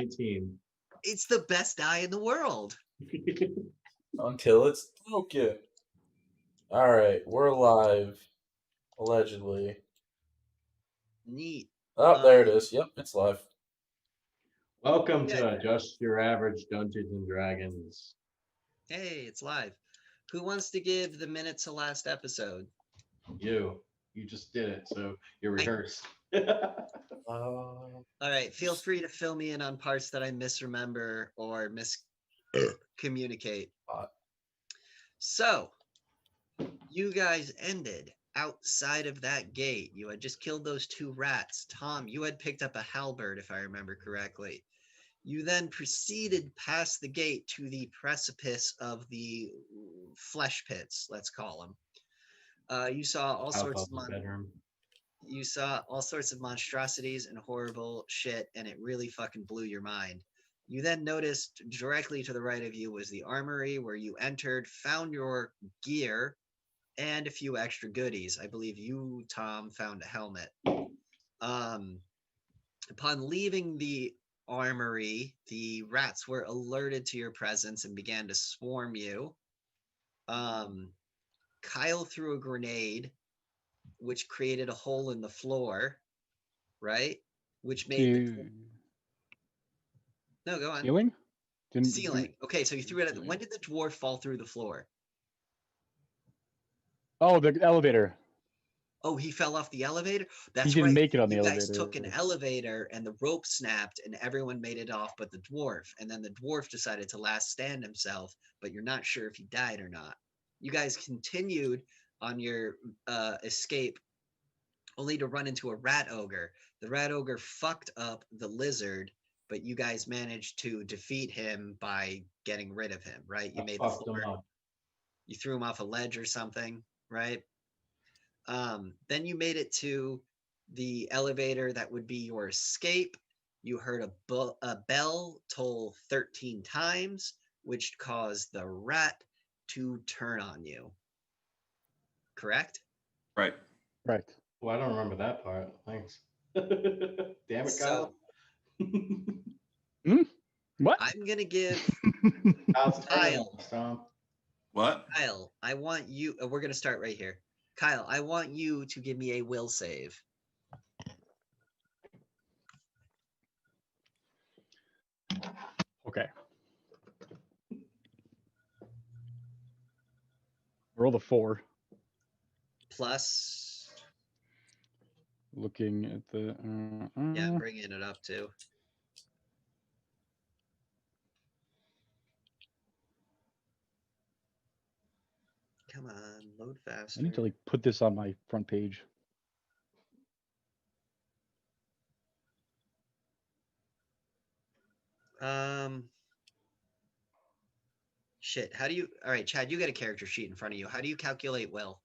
19. It's the best die in the world. Until it's broken. All right, we're live. Allegedly. Neat. Oh, there it is. Yep, it's live. Welcome to Just Your Average Dungeons and Dragons. Hey, it's live. Who wants to give the minute to last episode? You just did it, so you're rehearsed. All right, feel free to fill me in on parts that I misremember or miscommunicate. So, you guys ended outside of that gate. You had just killed those two rats. Tom, you had picked up a halberd, if I remember correctly. You then proceeded past the gate to the precipice of the flesh pits, let's call them. You saw all sorts of monstrosities and horrible shit, and it really fucking blew your mind. You then noticed directly to the right of you was the armory where you entered, found your gear, and a few extra goodies. I believe you, Tom, found a helmet. Upon leaving the armory, the rats were alerted to your presence and began to swarm you. Kyle threw a grenade, which created a hole in the floor, right? Which made No, go on. Ceiling? Ceiling. Okay, so you threw it at when did the dwarf fall through the floor? Oh, the elevator. Oh, he fell off the elevator? That's He didn't right. make it on the you elevator. guys took an elevator and the rope snapped and everyone made it off but the dwarf. And then the dwarf decided to last stand himself, but you're not sure if he died or not. You guys continued on your escape only to run into a rat ogre. The rat ogre fucked up the lizard, but you guys managed to defeat him by getting rid of him, right? You made the floor. You threw him off a ledge or something, right? Then you made it to the elevator that would be your escape. You heard a bell toll 13 times, which caused the rat to turn on you. Correct? Right. Right. Well, I don't remember that part. Thanks. Damn it, Kyle. What? I'm going to give Kyle. What? Kyle, I want you, we're going to start right here. Kyle, I want you to give me a will save. Okay. Roll a 4. Plus. Looking at the. Yeah, I'm bringing it up too. Come on, load faster. I need to like put this on my front page. Shit. How do you? All right, Chad. You got a character sheet in front of you. How do you calculate will?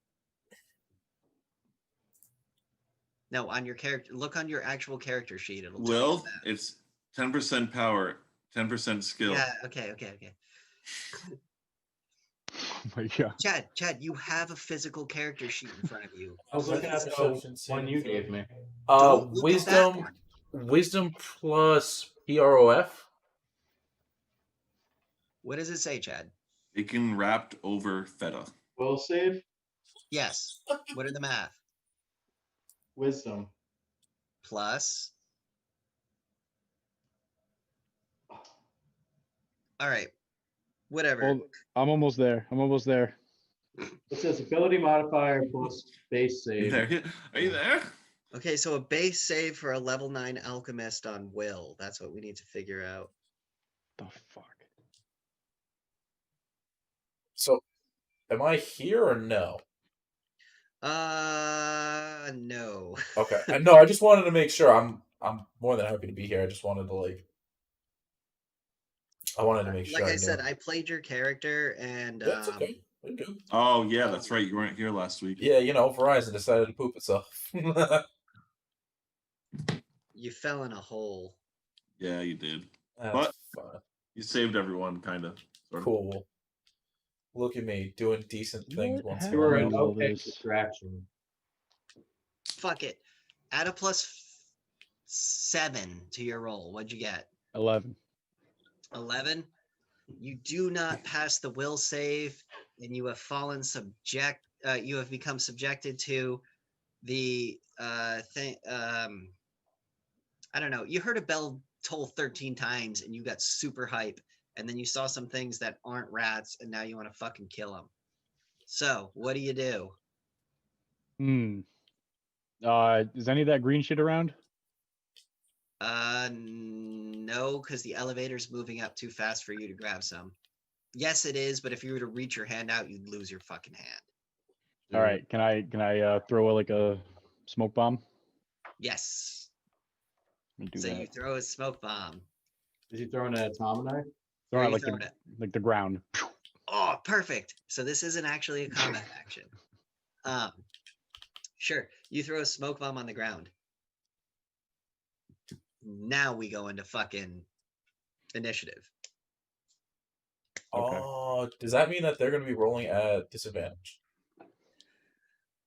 No, on your character. Look on your actual character sheet. It'll tell Will, you that. it's 10% power, 10% skill. Yeah. Okay. Oh my god. Chad, you have a physical character sheet in front of you. I was looking at the one you gave me. Wisdom plus PROF. What does it say, Chad? Bacon wrapped over feta. Will save? Yes. What are the math? Wisdom. Plus. All right. Whatever. Well, I'm almost there. It says ability modifier plus base save. Are you there? Okay, so a base save for a level 9 alchemist on will. That's what we need to figure out. The fuck? So, am I here or no? No. Okay. No, I just wanted to make sure. I'm more than happy to be here. I just wanted to make sure. Like I said, I played your character and that's okay. Oh yeah, that's right. You weren't here last week. Yeah, Verizon decided to poop itself. You fell in a hole. Yeah, you did. But you saved everyone, kind of. Cool. Look at me doing decent things once in a while. You were an okay distraction. Fuck it. Add a +7 to your roll. What'd you get? 11. 11. You do not pass the will save, and you have fallen subject. You have become subjected to the thing. I don't know. You heard a bell toll 13 times, and you got super hype, and then you saw some things that aren't rats, and now you want to fucking kill them. So, what do you do? Is any of that green shit around? No, because the elevator's moving up too fast for you to grab some. Yes, it is, but if you were to reach your hand out, you'd lose your fucking hand. All right, can I throw like a smoke bomb? Yes. Let me do So that. you throw a smoke bomb. Is he throwing an atomizer? Throw Where it you like throwing it? like the ground. Oh, perfect. So this isn't actually a combat action. Sure. You throw a smoke bomb on the ground. Now we go into fucking initiative. Okay. Oh, does that mean that they're going to be rolling at disadvantage?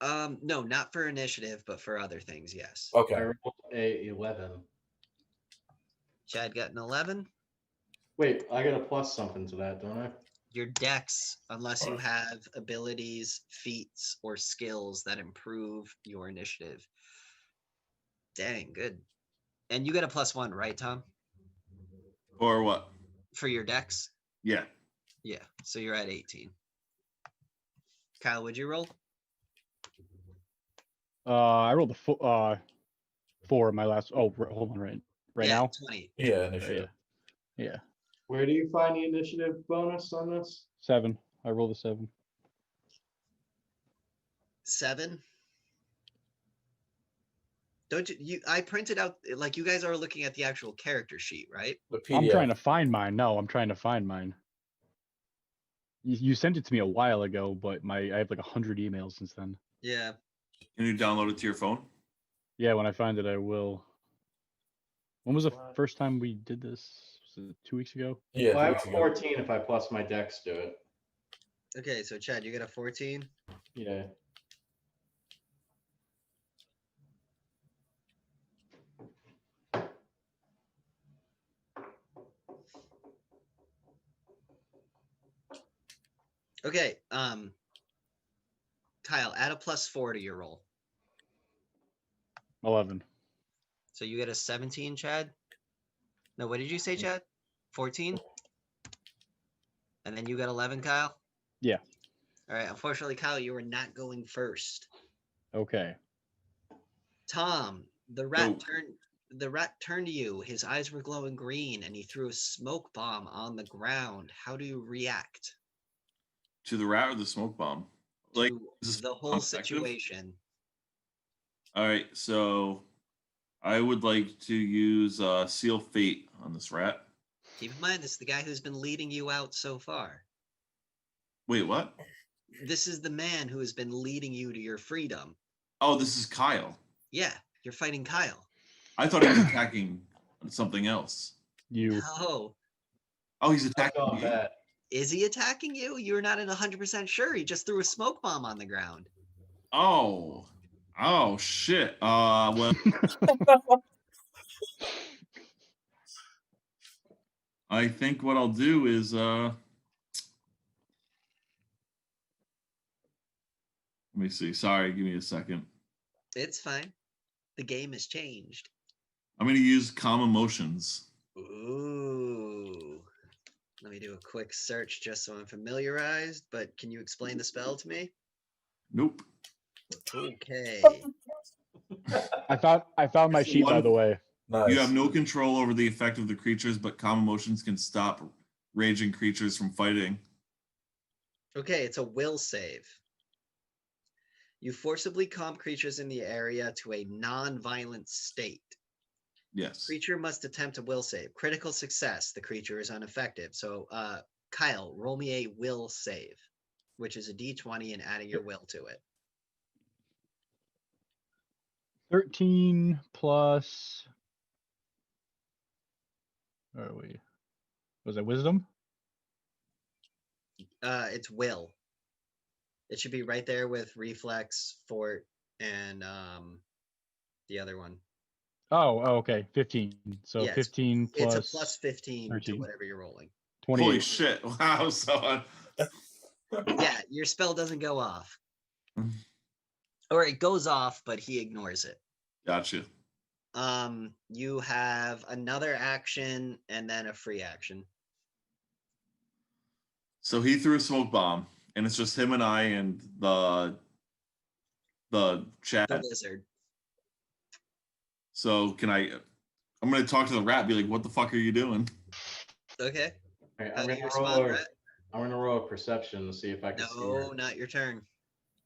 No, not for initiative, but for other things, yes. Okay. I rolled a 11. Chad got an 11. Wait, I got a plus something to that, don't I? Your dex, unless you have abilities, feats, or skills that improve your initiative. Dang, good. And you get a +1, right, Tom? Or what? For your dex? Yeah. Yeah, so you're at 18. Kyle, would you roll? I rolled a 4 in my last. Oh, hold on, right Yeah, now. 20. Yeah, Right, initiative. yeah. Where do you find the initiative bonus on this? 7. I rolled a 7. 7. Don't you I printed out, like, you guys are looking at the actual character sheet, right? The PDF. I'm trying to find mine. No, I'm trying to find mine. You sent it to me a while ago, but I have like 100 emails since then. Yeah. Can you download it to your phone? Yeah, when I find it, I will. When was the first time we did this? Was it 2 weeks ago? Yeah. Well, I have 14 if I plus my dex to it. Okay, so Chad, you get a 14. Yeah. Okay, Kyle, add a +4 to your roll. 11. So you get a 17, Chad? No, what did you say, Chad? 14? And then you got 11, Kyle? Yeah. All right, unfortunately, Kyle, you were not going first. Okay. Tom, the rat turned to you. His eyes were glowing green, and he threw a smoke bomb on the ground. How do you react To the rat or the smoke bomb? Like, to is this the whole effective? situation? All right, so I would like to use Seal Fate on this rat. Keep in mind, this is the guy who's been leading you out so far. Wait, what? This is the man who has been leading you to your freedom. Oh, this is Kyle. Yeah, you're fighting Kyle. I thought he was attacking something else. You. No. Oh, he's attacking Not me. bad. Is he attacking you? You're not 100% sure. He just threw a smoke bomb on the ground. Oh. Oh, shit. Well. I think what I'll do is, let me see. Sorry, give me a second. It's fine. The game has changed. I'm going to use Calm Emotions. Ooh. Let me do a quick search just so I'm familiarized, but can you explain the spell to me? Nope. Okay. I found my sheet, by the way. Nice. You have no control over the effect of the creatures, but calm emotions can stop raging creatures from fighting. Okay, it's a will save. You forcibly calm creatures in the area to a non-violent state. Yes. Creature must attempt a will save. Critical success, the creature is unaffected. So, Kyle, roll me a will save, which is a d20 and adding your will to it. 13 plus. Where are we? Was it wisdom? It's will. It should be right there with reflex, fort, and the other one. Okay. 15. So Yeah, 15 It's plus a plus 15 to 13. whatever you're rolling. 28. Holy shit! Wow. So. Yeah, your spell doesn't go off. Or it goes off, but he ignores it. Gotcha. You have another action and then a free action. So he threw a smoke bomb, and it's just him and I and the chat. The lizard. So can I? I'm gonna talk to the rat. Be like, "What the fuck are you doing?" Okay. Okay, How I'm do you gonna respond, roll. Rat? I'm gonna roll a perception to see if I can see her. No, not your turn.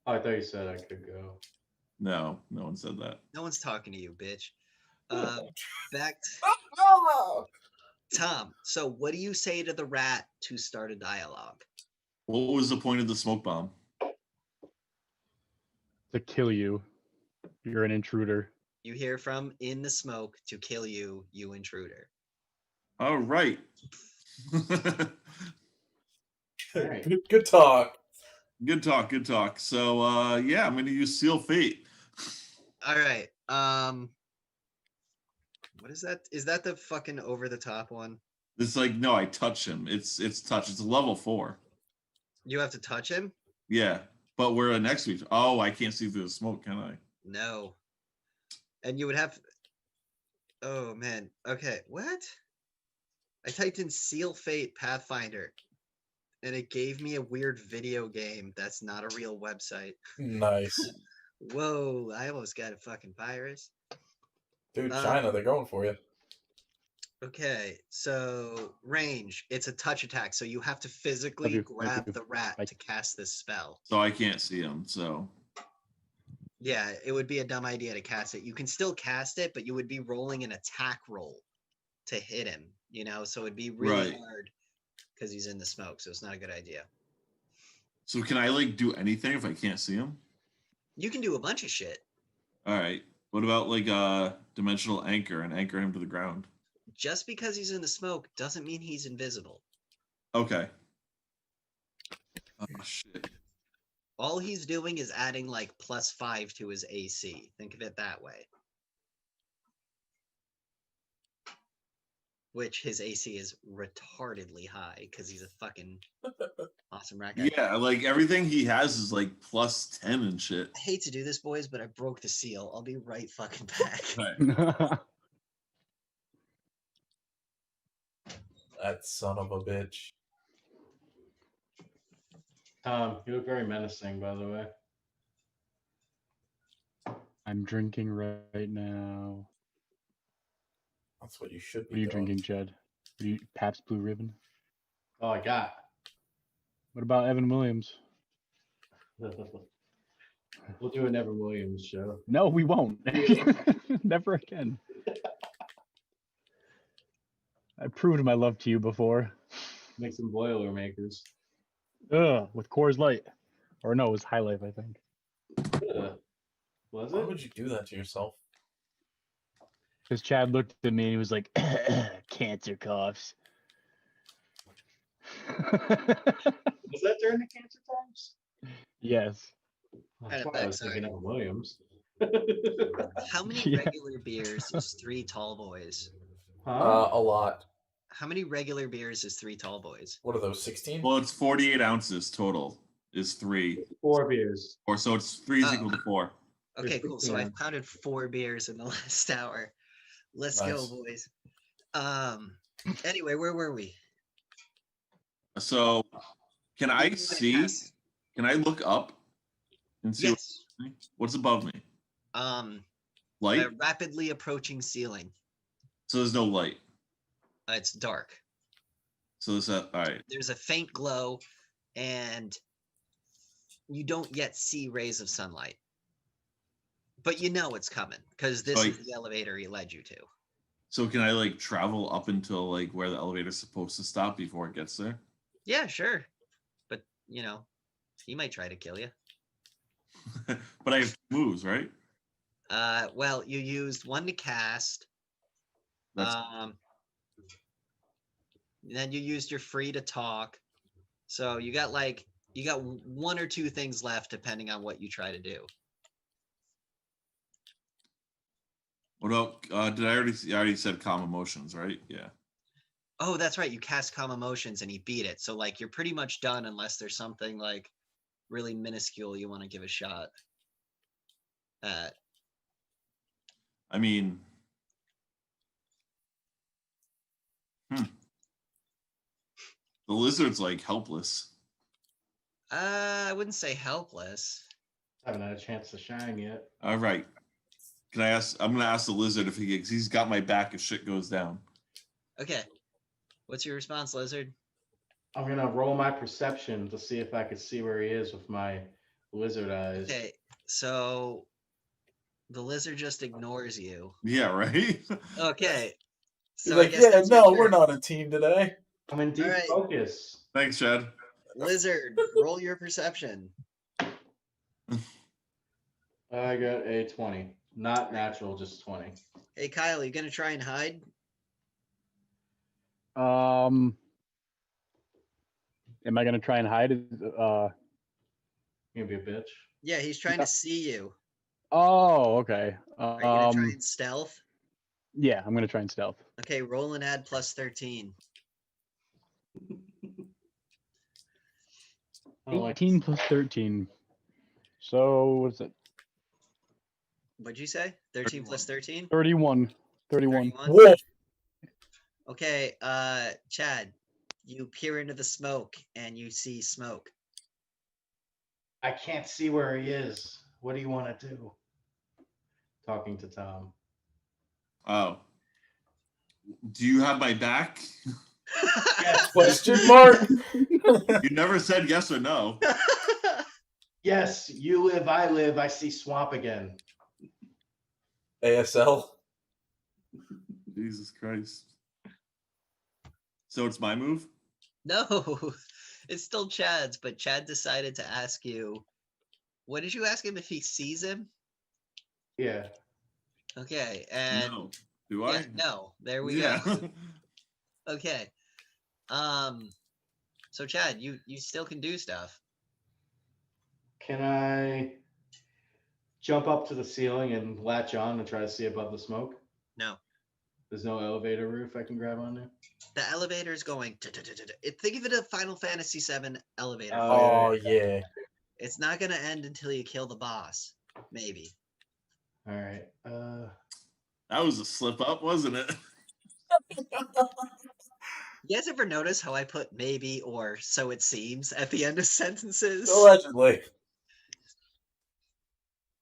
Oh, I thought you said I could go. No, no one said that. No one's talking to you, bitch. Back Tom. So what do you say to the rat to start a dialogue? What was the point of the smoke bomb? To kill you. You're an intruder. You hear from in the smoke to kill you, you intruder. All right. Alright. Good talk. Good talk. Good talk. So yeah, I'm gonna use Seal Fate. All right. What is that? Is that the fucking over the top one? It's like no, I touch him. It's touch. It's a level 4. You have to touch him? Yeah, but we're next to each. Oh, I can't see through the smoke, can I? No. And you would have. Oh man. Okay. What? I typed in Seal Fate Pathfinder, and it gave me a weird video game that's not a real website. Nice. Whoa! I almost got a fucking virus. Dude, China, they're going for you. Okay, so range. It's a touch attack, so you have to physically you, grab you. the rat to cast this spell. So I can't see him. So Yeah, it would be a dumb idea to cast it. You can still cast it, but you would be rolling an attack roll to hit him, you know? So it'd be really Right. hard because he's in the smoke, so it's not a good idea. so can I like do anything if I can't see him? You can do a bunch of shit. All right. What about like dimensional anchor and anchor him to the ground? Just because he's in the smoke doesn't mean he's invisible. Okay. Oh shit. All he's doing is adding like +5 to his AC. Think of it that way. Which his AC is retardedly high because he's a fucking awesome rat guy. Yeah, like everything he has is like +10 and shit. I hate to do this, boys, but I broke the seal. I'll be right fucking back. Right. That son of a bitch. Tom, you look very menacing, by the way. I'm drinking right now. That's what you should What are be you doing. drinking, Jed? Are you Pabst Blue Ribbon? Oh, I got. What about Evan Williams? We'll do an Evan Williams show. No, we won't. Never again. I proved my love to you before. Make some Boilermakers. With Coors Light. Or no, it was High Life, I think. Was Why it? would you do that to yourself? Because Chad looked at me and he was like, cancer coughs. Was that during the cancer times? Yes. That's why I was thinking Evan Williams. How many Yeah. regular beers is 3 tall boys? Huh? A lot. How many regular beers is 3 tall boys? What are those, 16? Well, it's 48 ounces total. Is 3, 4 beers. or so it's 3 is Oh. equal to 4. Okay, cool. So I Yeah. pounded 4 beers in the last hour. Let's go, Nice. boys. Anyway, where were we? So can I You can see? cast- Can I look up and see Yes. what's above me? A Light. rapidly approaching ceiling. So there's no light. It's dark. So this all right. There's a faint glow, and you don't yet see rays of sunlight. But you know it's coming because this So is the elevator he led you to. So can I like travel up until like where the elevator's supposed to stop before it gets there? Yeah, sure. But, you know, he might try to kill you. But I have moves, right? Well, you used 1 to cast. That's Then you used your free to talk. So you got 1 or 2 things left depending on what you try to do. What else? Did I already said calm emotions, right? Yeah. Oh, that's right. You cast calm emotions and he beat it. So like you're pretty much done unless there's something like really minuscule you want to give a shot at. I mean, the lizard's like helpless. I wouldn't say helpless. Haven't had a chance to shine yet. All right. Can I ask? I'm gonna ask the lizard if he's got my back if shit goes down. Okay. What's your response, Lizard? I'm gonna roll my perception to see if I could see where he is with my lizard eyes. Okay, so the lizard just ignores you. Yeah, right. Okay. He's So I like, guess yeah, that's your no, we're turn. not a team today. I'm in deep All right. focus. Thanks, Chad. Lizard, roll your perception. I got a 20. Not natural, just 20. Hey Kyle, you gonna try and hide? Am I gonna try and hide? You gonna be a bitch? Yeah, he's trying to see you. Oh, okay. Are you gonna try and stealth? Yeah, I'm gonna try and stealth. Okay, roll and add plus 13. I don't like 18 plus 13. So what's it? What'd you say? 13 plus 13? 31. 31. 31? Whoa. Okay, Chad, you peer into the smoke and you see smoke. I can't see where he is. What do you want to do? Talking to Tom. Oh. Do you have my back? Yes, Question mark. You never said yes or no. yes, you live, I live. I see swamp again. ASL. Jesus Christ. So it's my move? No, it's still Chad's, but Chad decided to ask you, what did you ask him if he sees him? Yeah. Okay, and No. Do I? yeah, no, there we Yeah. go. Okay. So Chad, you still can do stuff. Can I jump up to the ceiling and latch on and try to see above the smoke? No. There's no elevator roof I can grab onto? The elevator is going. Think of it as a Final Fantasy VII elevator. Oh, Oh yeah. It's not gonna end until you kill the boss. Maybe. All right. That was a slip up, wasn't it? You guys ever notice how I put maybe or so it seems at the end of sentences? Allegedly.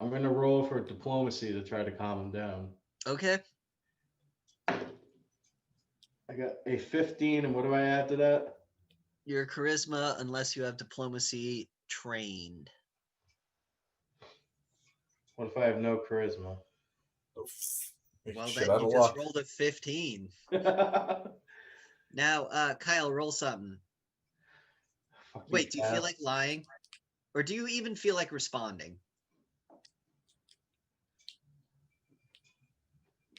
I'm gonna roll for diplomacy to try to calm him down. Okay. I got a 15, and what do I add to that? Your charisma, unless you have diplomacy trained. What if I have no charisma? Well, Shit then out you of just luck. rolled a 15. Fucking Now, Kyle, roll something. Wait, do you feel cat. like lying? Or do you even feel like responding?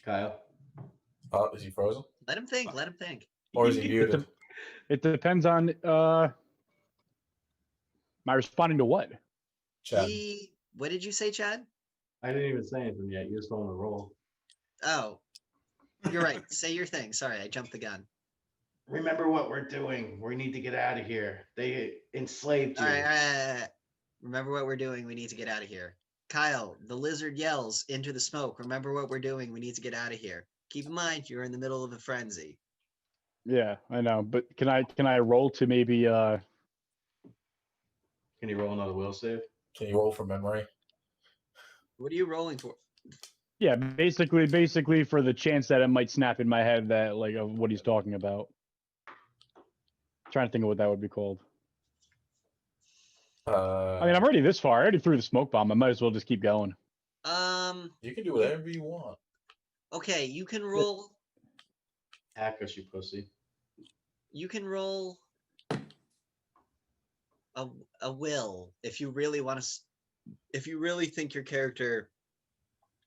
Kyle? Is he frozen? Let him think. Let him think. Or is he muted? It depends on my responding to what? Chad. What did you say, Chad? I didn't even say anything yet. You just told him to roll. Oh, you're right. Say your thing. Sorry, I jumped the gun. Remember what we're doing. We need to get out of here. They enslaved you. All right. Remember what we're doing. We need to get out of here. Kyle, the lizard yells into the smoke. Remember what we're doing. We need to get out of here. Keep in mind, you're in the middle of a frenzy. Yeah, I know, but can I roll to maybe Can you roll another will save? Can you roll for memory? What are you rolling for? yeah, basically for the chance that it might snap in my head that like of what he's talking about. Trying to think of what that would be called. I mean, I'm already this far. I already threw the smoke bomb. I might as well just keep going. You can do whatever you want. Okay, you can roll. Hack us, you pussy. You can roll a will if you really want to. If you really think your character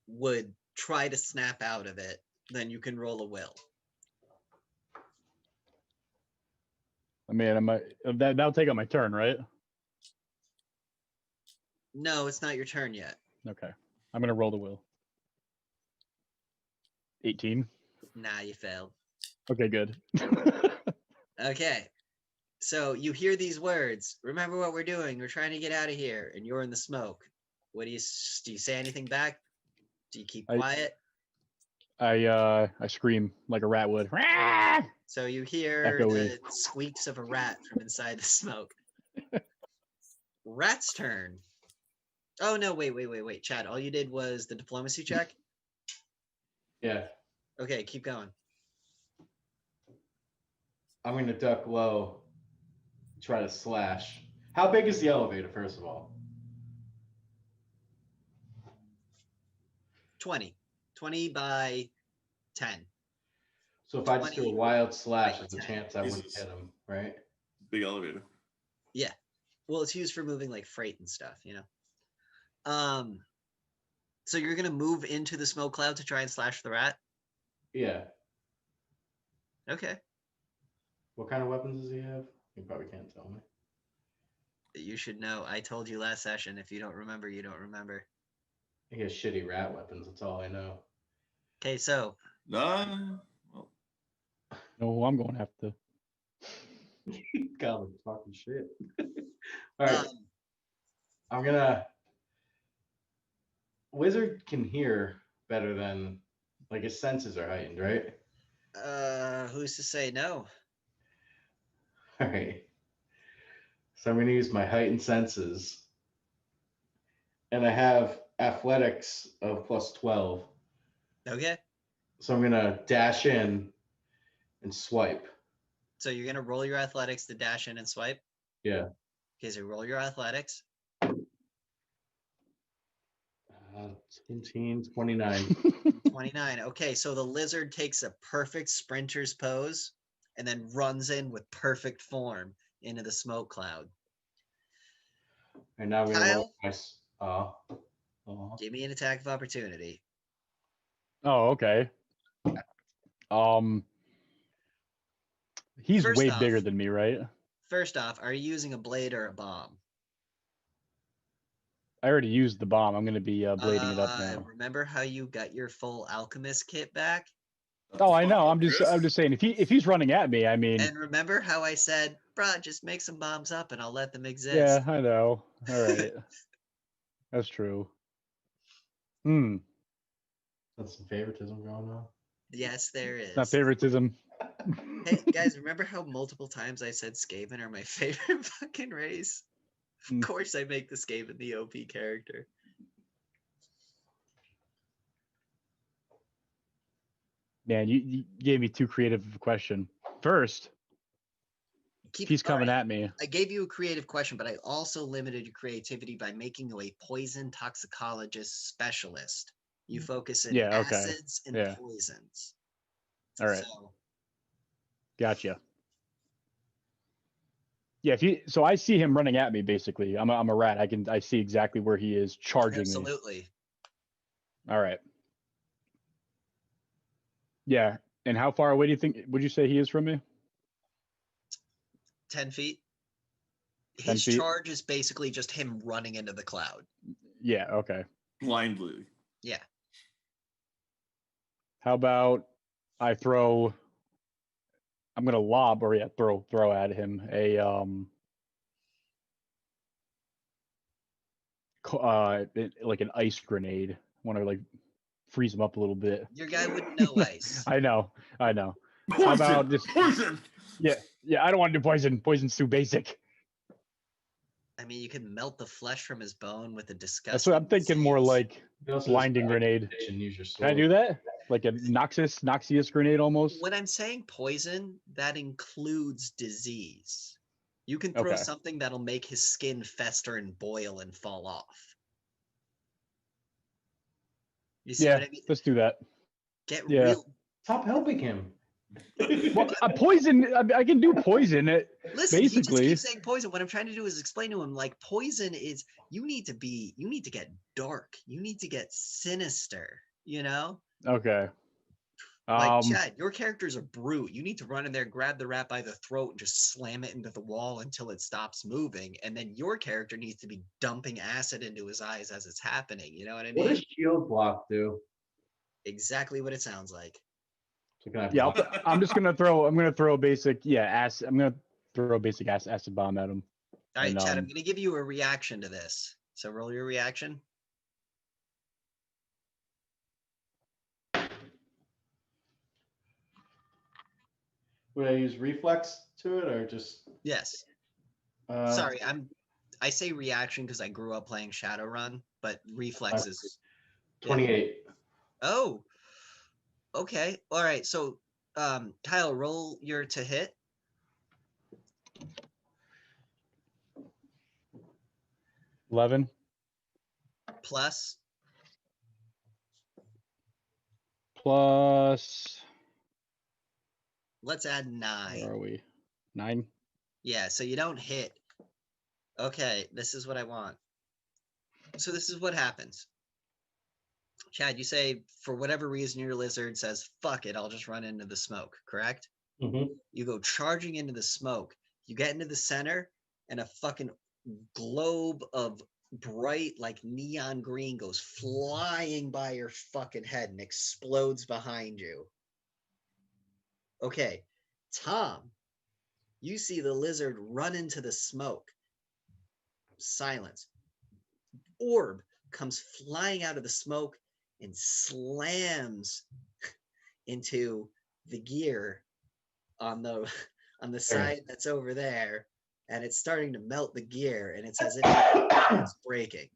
would try to snap out of it, then you can roll a will. I mean, I might that'll take up my turn, right? No, it's not your turn yet. Okay, I'm gonna roll the will. 18. Nah, you failed. Okay, good. Okay. So you hear these words. Remember what we're doing. We're trying to get out of here, and you're in the smoke. What do you say anything back? Do you keep quiet? I scream like a rat would. So you hear Echoey. the squeaks of a rat from inside the smoke. Rat's turn. Oh no, wait, Chad. All you did was the diplomacy check? Yeah. Okay, keep going. I'm gonna duck low, try to slash. How big is the elevator, first of all? 20. 20 by 10. So if I just do a 20 wild slash, by there's a 10. chance I wouldn't Jesus. hit him, right? Big elevator. Yeah. Well, it's used for moving like freight and stuff, you know. So you're gonna move into the smoke cloud to try and slash the rat? Yeah. Okay. What kind of weapons does he have? You probably can't tell me. You should know. I told you last session. If you don't remember, you don't remember. He has shitty rat weapons. That's all I know. Okay, so Well, No, I'm going to have to. God, I'm talking shit. All right. um, I'm gonna. Wizard can hear better than, like, his senses are heightened, right? who's to say no? All right. So I'm gonna use my heightened senses, and I have athletics of plus 12. Okay. So I'm gonna dash in and swipe. So you're gonna roll your athletics to dash in and swipe? Yeah. Okay, so roll your athletics. 17, 29. 29. Okay, so the lizard takes a perfect sprinter's pose and then runs in with perfect form into the smoke cloud. And now I'm gonna roll Kyle? my. Give me an attack of opportunity. Oh, okay. He's First way off- bigger than me, right? First off, are you using a blade or a bomb? I already used the bomb. I'm going to be blading it up now. Remember how you got your full alchemist kit back? Oh, I know. I'm just saying if he's running at me, I mean. And remember how I said, bruh, just make some bombs up and I'll let them exist. Yeah, I know. All right. That's true. That's some favoritism going on. Yes, there is. Not favoritism. Hey guys, remember how multiple times I said Skaven are my favorite fucking race? Of course I make the Skaven the OP character. Man, you gave me too creative of a question. First, he's coming at me. I gave you a creative question, but I also limited your creativity by making you a poison toxicologist specialist. You focus in acids and poisons. All right. Gotcha. Yeah, so I see him running at me. Basically, I'm a rat. I see exactly where he is charging me. Absolutely. All right. Yeah, and how far away would you say he is from me? 10 feet. 10 His feet? charge is basically just him running into the cloud. Yeah. Okay. Blindly. Yeah. How about I throw? I'm gonna lob or throw at him a like an ice grenade. Want to like freeze him up a little bit. Your guy wouldn't know ice. I know. Poison! How about just poison? Yeah. I don't want to do poison. Poison's too basic. I mean, you can melt the flesh from his bone with a disgusting. That's what I'm thinking. More like blinding grenade. Use your Can I do that? Like a Noxious grenade almost? When I'm saying poison, that includes disease. You can throw something that'll make his skin fester and boil and fall off. You see what I mean? Let's do that. Get real. Stop helping him. Well, poison. I can do poison. Listen, basically, he just keeps saying poison. What I'm trying to do is explain to him, like, poison is you need to get dark. You need to get sinister. You know? Okay. Like, Chad, your character's a brute. You need to run in there, grab the rat by the throat, and just slam it into the wall until it stops moving. And then your character needs to be dumping acid into his eyes as it's happening. You know what I mean? What does shield block do? Exactly what it sounds like. So can I Yeah, block? I'm gonna throw a basic I'm gonna throw a basic acid bomb at him. All right, And, Chad, I'm going to give you a reaction to this. So roll your reaction. Would I use reflex to it or just? Yes. Uh, Sorry, I say reaction because I grew up playing Shadowrun, but reflexes. 28. Oh, okay. All right. So, Kyle, roll your to hit. $11 Plus. Let's add 9. Where are we? 9. Yeah. So you don't hit. Okay. This is what I want. So this is what happens. Chad, you say for whatever reason your lizard says, fuck it, I'll just run into the smoke, correct? Mm-hmm. You go charging into the smoke. You get into the center, and a fucking globe of bright, like neon green goes flying by your fucking head and explodes behind you. Okay, Tom, you see the lizard run into the smoke. Silence. Orb comes flying out of the smoke and slams into the gear on the side that's over there, and it's starting to melt the gear, and it's as if it's breaking.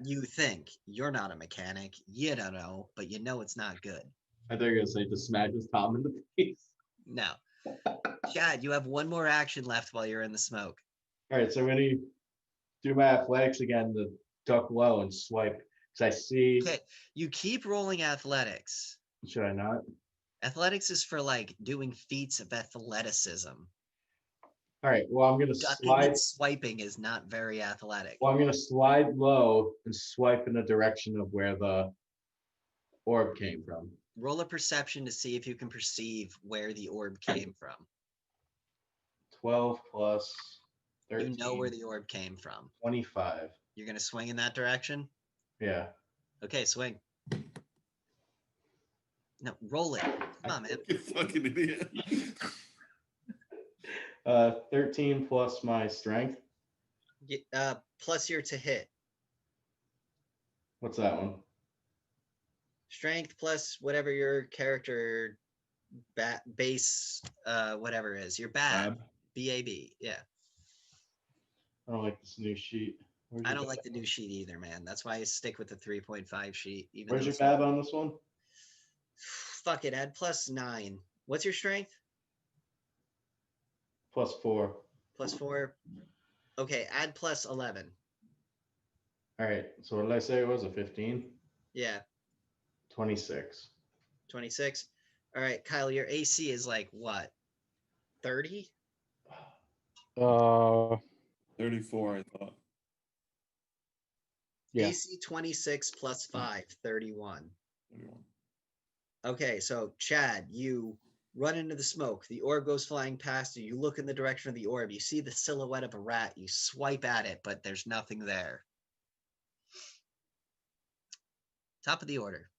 You think you're not a mechanic, you don't know, but you know it's not good. I thought you were gonna say just smashes Tom in the face. No. Chad, you have one more action left while you're in the smoke. All right, so I'm gonna do my athletics again to duck low and swipe because I see. Okay, you keep rolling athletics. Should I not? Athletics is for like doing feats of athleticism. All right. Well, I'm gonna Ducking slide. and swiping is not very athletic. Well, I'm gonna slide low and swipe in the direction of where the orb came from. Roll a perception to see if you can perceive where the orb came from. 12 plus 13. You know where the orb came from. 25. You're going to swing in that direction? Yeah. Okay, swing. No, roll it. Come on, man. You fucking idiot. 13 plus my strength. Plus your to hit. What's that one? Strength plus whatever your character base whatever is. Your BAB. B-A-B. Yeah. I don't like this new sheet. I don't like the new sheet either, man. That's why I stick with the 3.5 sheet. Where's your BAB on this one? Fuck it, add plus 9. What's your strength? Plus 4. Plus 4. Okay, add plus 11. All right. So what did I say it was? A 15? Yeah. 26. 26. All right, Kyle, your AC is like what? 30? 34, I thought. Yeah. AC 26 plus 5, 31. 31. Okay, so Chad, you run into the smoke. The orb goes flying past you. You look in the direction of the orb. You see the silhouette of a rat. You swipe at it, but there's nothing there. Top of the order.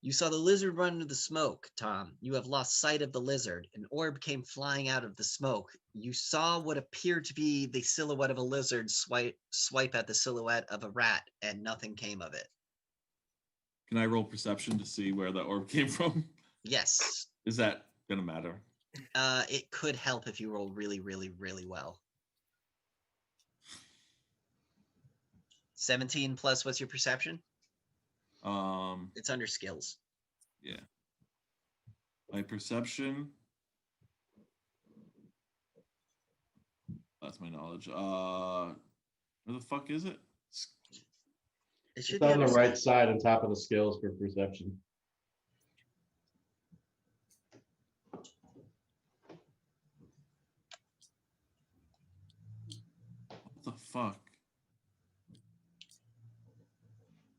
You saw the lizard run into the smoke, Tom. You have lost sight of the lizard. An orb came flying out of the smoke. You saw what appeared to be the silhouette of a lizard swipe at the silhouette of a rat, and nothing came of it. Can I roll perception to see where the orb came from? Yes. Is that gonna matter? It could help if you roll really, really, really well. 17 plus what's your perception? It's under skills. Yeah. My perception. That's my knowledge. Where the fuck is it? It should It's be on the under right side on top of the skills for perception. What the fuck?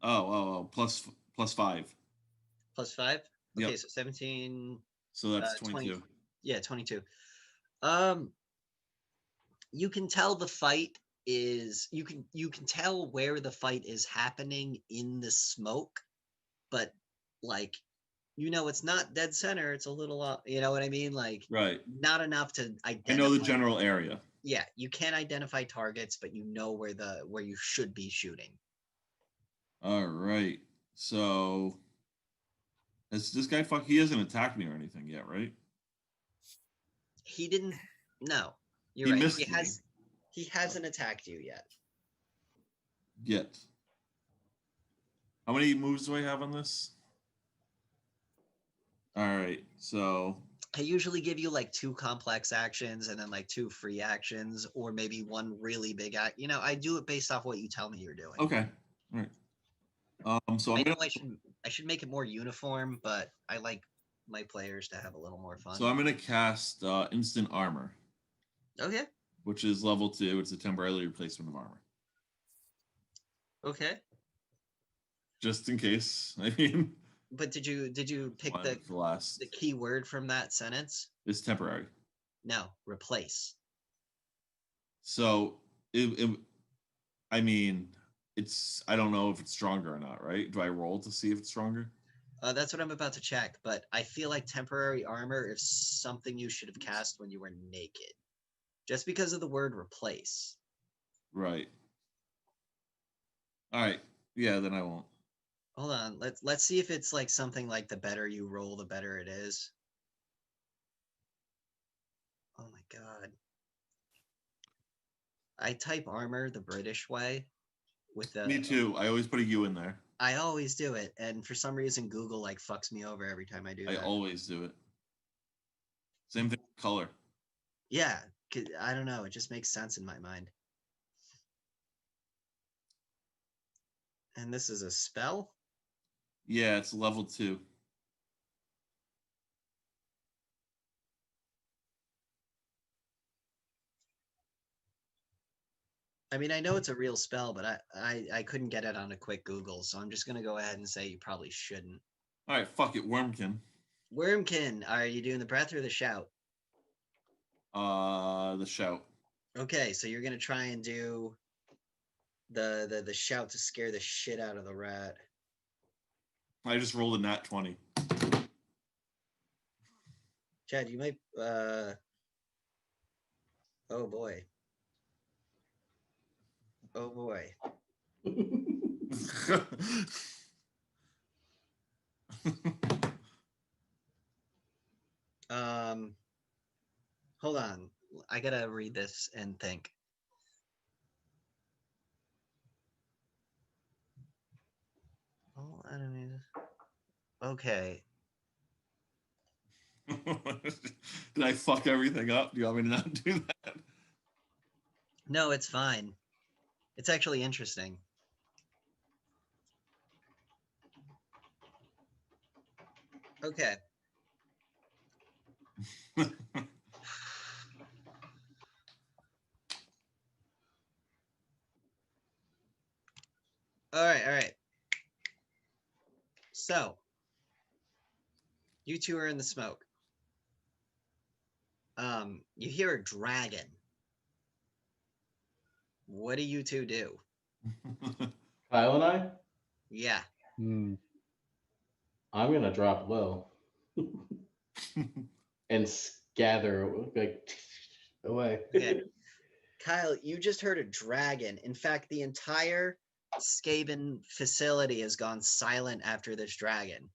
Oh, plus 5. Plus 5? Okay, Yep. so 17. So that's 22. 20, yeah, 22. You can tell the fight is you can tell where the fight is happening in the smoke, but like it's not dead center. It's a little you know what I mean? Like Right. not enough to identify. I know the general area. Yeah, you can't identify targets, but you know where you should be shooting. All right. So has this guy he hasn't attacked me or anything yet, right? He didn't. No, you're He right. missed me. He hasn't attacked you yet. Yet. How many moves do I have on this? All right. So I usually give you like 2 complex actions and then like 2 free actions, or maybe 1 really big act. I do it based off what you tell me you're doing. okay. All right. So I should make it more uniform, but I like my players to have a little more fun. So I'm gonna cast instant armor. Okay. Which is level 2. It's a temporary replacement of armor. Okay. Just in case. I mean. But did you pick the key word from that sentence? It's temporary. No, replace. So I mean, I don't know if it's stronger or not, right? Do I roll to see if it's stronger? That's what I'm about to check, but I feel like temporary armor is something you should have cast when you were naked. Just because of the word replace. Right. All right. Yeah, then I won't. Hold on. Let's see if it's like something like the better you roll, the better it is. Oh my god. I type armor the British way with the. Me too. I always put a U in there. I always do it, and for some reason Google like fucks me over every time I do that. I always do it. Same thing with color. Yeah, I don't know. It just makes sense in my mind. And this is a spell? Yeah, it's level 2. I mean, I know it's a real spell, but I couldn't get it on a quick Google, so I'm just going to go ahead and say you probably shouldn't. All right, fuck it, Wormkin. Wormkin, are you doing the breath or the shout? The shout. Okay, so you're going to try and do the shout to scare the shit out of the rat. I just rolled a nat 20. Chad, you might oh boy. Oh boy. Hold on. I gotta read this and think. All enemies. Okay. Did I fuck everything up? Do you want me to not do that? No, it's fine. It's actually interesting. Okay. All right. So, you two are in the smoke. You hear a dragon. What do you two do? Kyle and I? Yeah. I'm gonna drop low and gather like away. Okay. Kyle, you just heard a dragon. In fact, the entire Skaven facility has gone silent after this dragon.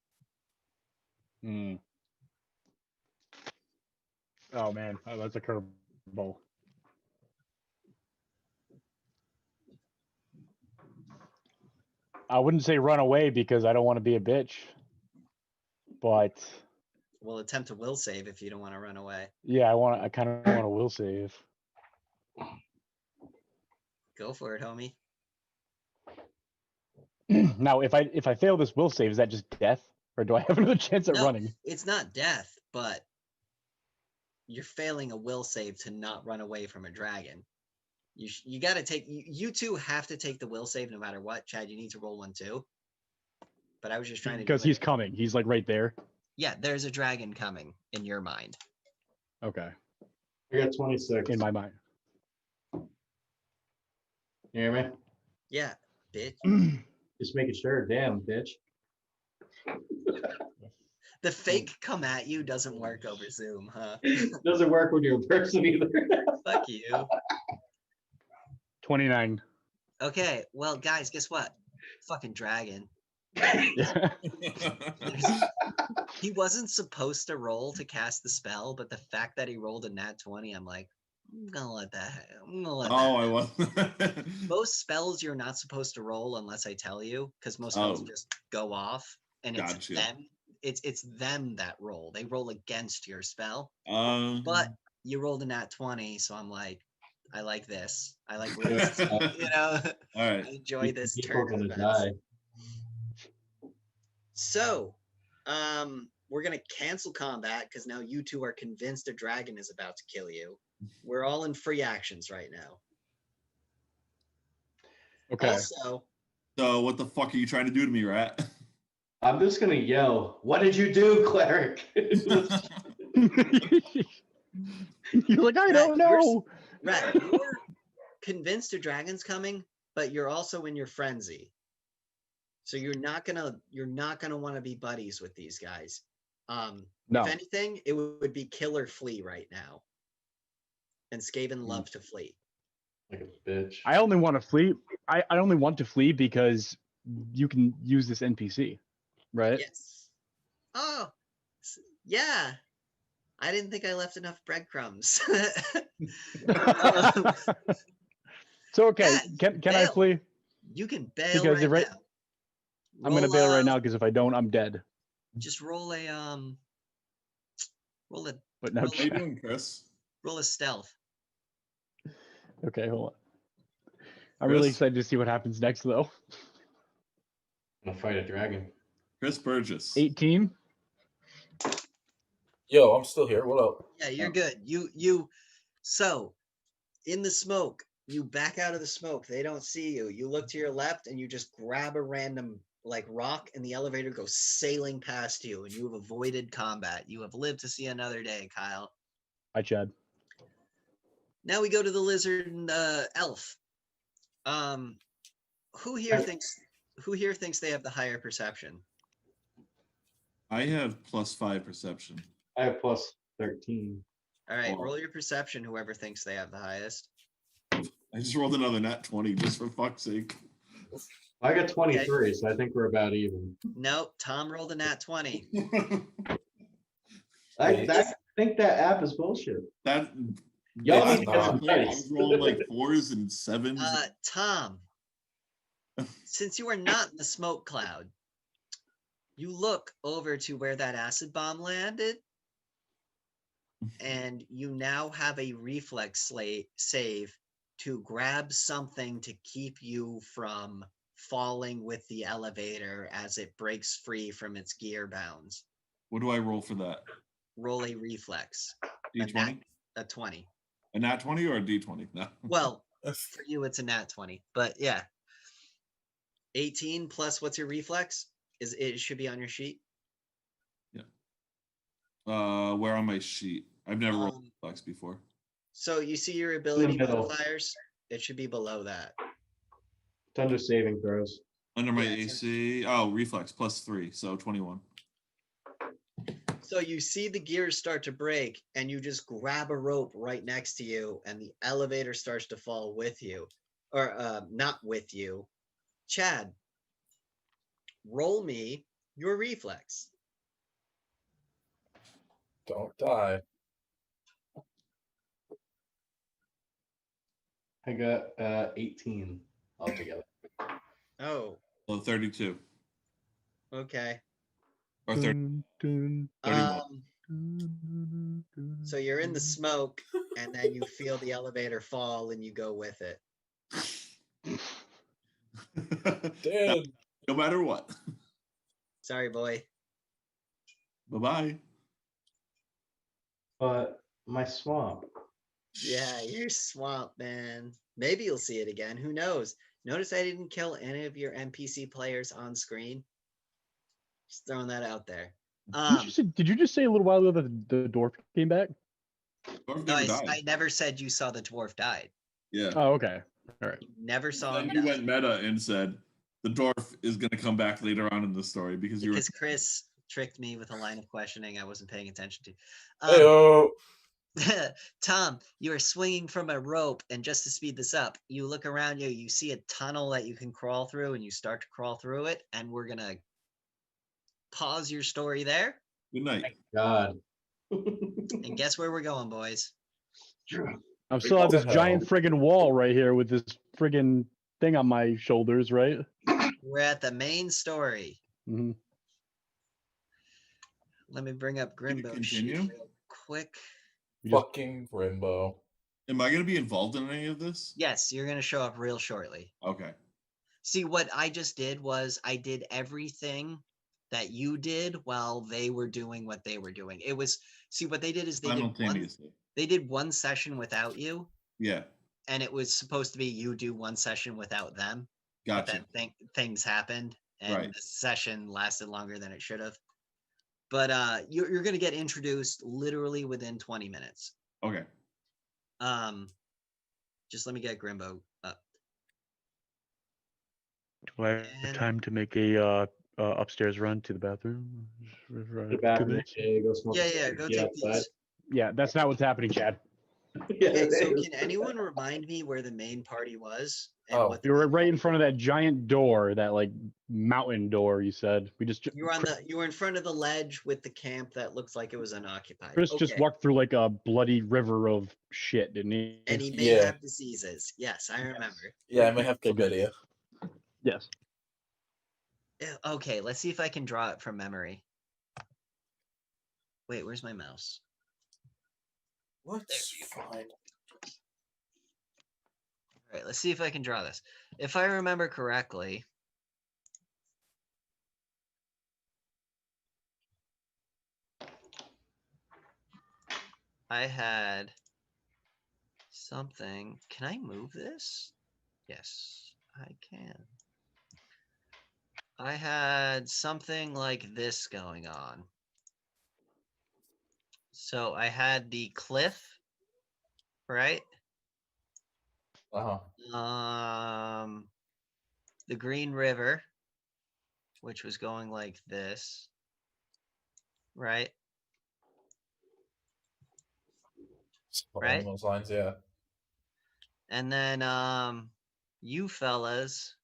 Oh man, that's a curveball. I wouldn't say run away because I don't want to be a bitch, but we'll attempt a will save if you don't want to run away. Yeah, I kind of want a will save. Go for it, homie. Now, if I fail this will save, is that just death, or do I have another chance at running? It's not death, but you're failing a will save to not run away from a dragon. You got to take. You two have to take the will save no matter what. Chad, you need to roll one too. But I was just trying to. Because he's coming. He's like right there. Yeah, there's a dragon coming in your mind. Okay. I got 26 in my mind. You hear me? Yeah, bitch. Just making sure. Damn, bitch. The fake come at you doesn't work over Zoom, huh? Doesn't work when you're in person either. Fuck you. 29. Okay, well, guys, guess what? Fucking dragon. Yeah. He wasn't supposed to roll to cast the spell, but the fact that he rolled a nat 20, I'm like, I'm gonna let that. I'm gonna let Oh, that. I was. Most spells you're not supposed to roll unless I tell you, because most spells Oh. just go off, and it's Gotcha. them. It's them that roll. They roll against your spell. But But you rolled a nat 20, so I'm like, I like this. I like risks. You know, all right. I enjoy this People turn of gonna events. die. So, we're gonna cancel combat because now you two are convinced a dragon is about to kill you. We're all in free actions right now. Okay. Also, So what the fuck are you trying to do to me, rat? I'm just gonna yell. What did you do, cleric? You're like, I Rat, don't know. you're convinced a dragon's coming, but you're also in your frenzy. So you're not gonna want to be buddies with these guys. No. If anything, it would be kill or flee right now. And Skaven love to flee. Like a bitch. I only want to flee. I only want to flee because you can use this NPC, right? Yes. Oh, yeah. I didn't think I left enough breadcrumbs. So okay, Yeah, can I bail. flee? You can bail Because right if now. I'm gonna bail right Roll, now because if I don't, I'm dead. Just roll a But no. roll How you doing, Chris? roll a stealth. Okay, hold on. I'm really Chris? excited to see what happens next, though. I'm gonna fight a dragon. Chris Burgess. 18. Yo, I'm still here. What up? Yeah, you're Oh. good. So in the smoke, you back out of the smoke. They don't see you. You look to your left and you just grab a random like rock and the elevator goes sailing past you and you have avoided combat. You have lived to see another day, Kyle. Hi, Chad. Now we go to the lizard and elf. Who here thinks they have the higher perception? I have +5 perception. I have plus 13. All right, Wow. roll your perception, whoever thinks they have the highest. I just rolled another nat 20 just for fuck's sake. I got 23, so I think we're about even. No, Tom rolled a nat 20. I think that app is bullshit. That Y'all I need to get some I dice. was rolling like 4s and 7s. Tom, since you are not in the smoke cloud, you look over to where that acid bomb landed, and you now have a reflex save to grab something to keep you from falling with the elevator as it breaks free from its gear bounds. What do I roll for that? Roll a reflex. D20? A 20. A nat 20 or a D20? No. Well, for you, it's a nat 20, but yeah. 18 plus what's your reflex? It should be on your sheet. Where on my sheet? I've never rolled reflex before. So you see your ability middle. modifiers? It should be below that. It's under saving throws. Under my Yeah, it's AC, oh, reflex +3, so 21. So you see the gears start to break and you just grab a rope right next to you and the elevator starts to fall with you. Or not with you. Chad, roll me your reflex. Don't die. I got 18 altogether. Oh, So 32. okay. Or 30. 31. So you're in the smoke and then you feel the elevator fall and you go with it. Damn. No matter what. Sorry, boy. Bye-bye. But my swamp. Yeah, you're swamp, man. Maybe you'll see it again. Who knows? Notice I didn't kill any of your NPC players on screen. Just throwing that out there. Did you just say a little while ago that the dwarf came back? Dwarf No, never died. I never said you saw the dwarf died. Yeah. Oh, okay. All right. Never saw him Then you die. went meta and said the dwarf is going to come back later on in the story because you were. Because Chris tricked me with a line of questioning I wasn't paying attention to. Heyo. Tom, you are swinging from a rope, and just to speed this up, you look around you, you see a tunnel that you can crawl through, and you start to crawl through it, and we're gonna pause your story there. Good night. God. And guess where we're going, boys? I'm still at this What the giant hell? friggin' wall right here with this friggin' thing on my shoulders, right? We're at the main story. Mhm. Let me bring up Can you Grimbo sheet continue? real quick. You just- Fucking Grimbo. Am I going to be involved in any of this? Yes, you're gonna show up real shortly. Okay. See, what I just did was I did everything that you did while they were doing what they were doing. It was, see, what they did is Simultaneously. they did one session without you, Yeah. and it was supposed to be you do one session without them. Gotcha. But then things happened, and Right. the session lasted longer than it should have. But you're gonna get introduced literally within 20 minutes. Okay. Just let me get Grimbo up. Do I have And- time to make a upstairs run to the bathroom? The bathroom. Yeah, go smoke. Yeah, go take these. Yeah, that's not what's happening, Chad. Okay, so can anyone remind me where the main party was? And Oh. what You were right in front of that giant door, that like mountain door. You said we just. you were in front of the ledge with the camp that looks like it was unoccupied. Chris just Okay. walked through like a bloody river of shit, didn't he? And he may Yeah. have diseases. Yes, I remember. Yeah, I may have Okay, good. chlamydia. Yes. Okay, let's see if I can draw it from memory. Wait, where's my mouse? Let's find. All right, let's see if I can draw this. If I remember correctly, I had something. Can I move this? Yes, I can. I had something like this going on. So I had the cliff, right? The Green River, which was going like this, right? Something Right? along those lines, yeah. And then you fellas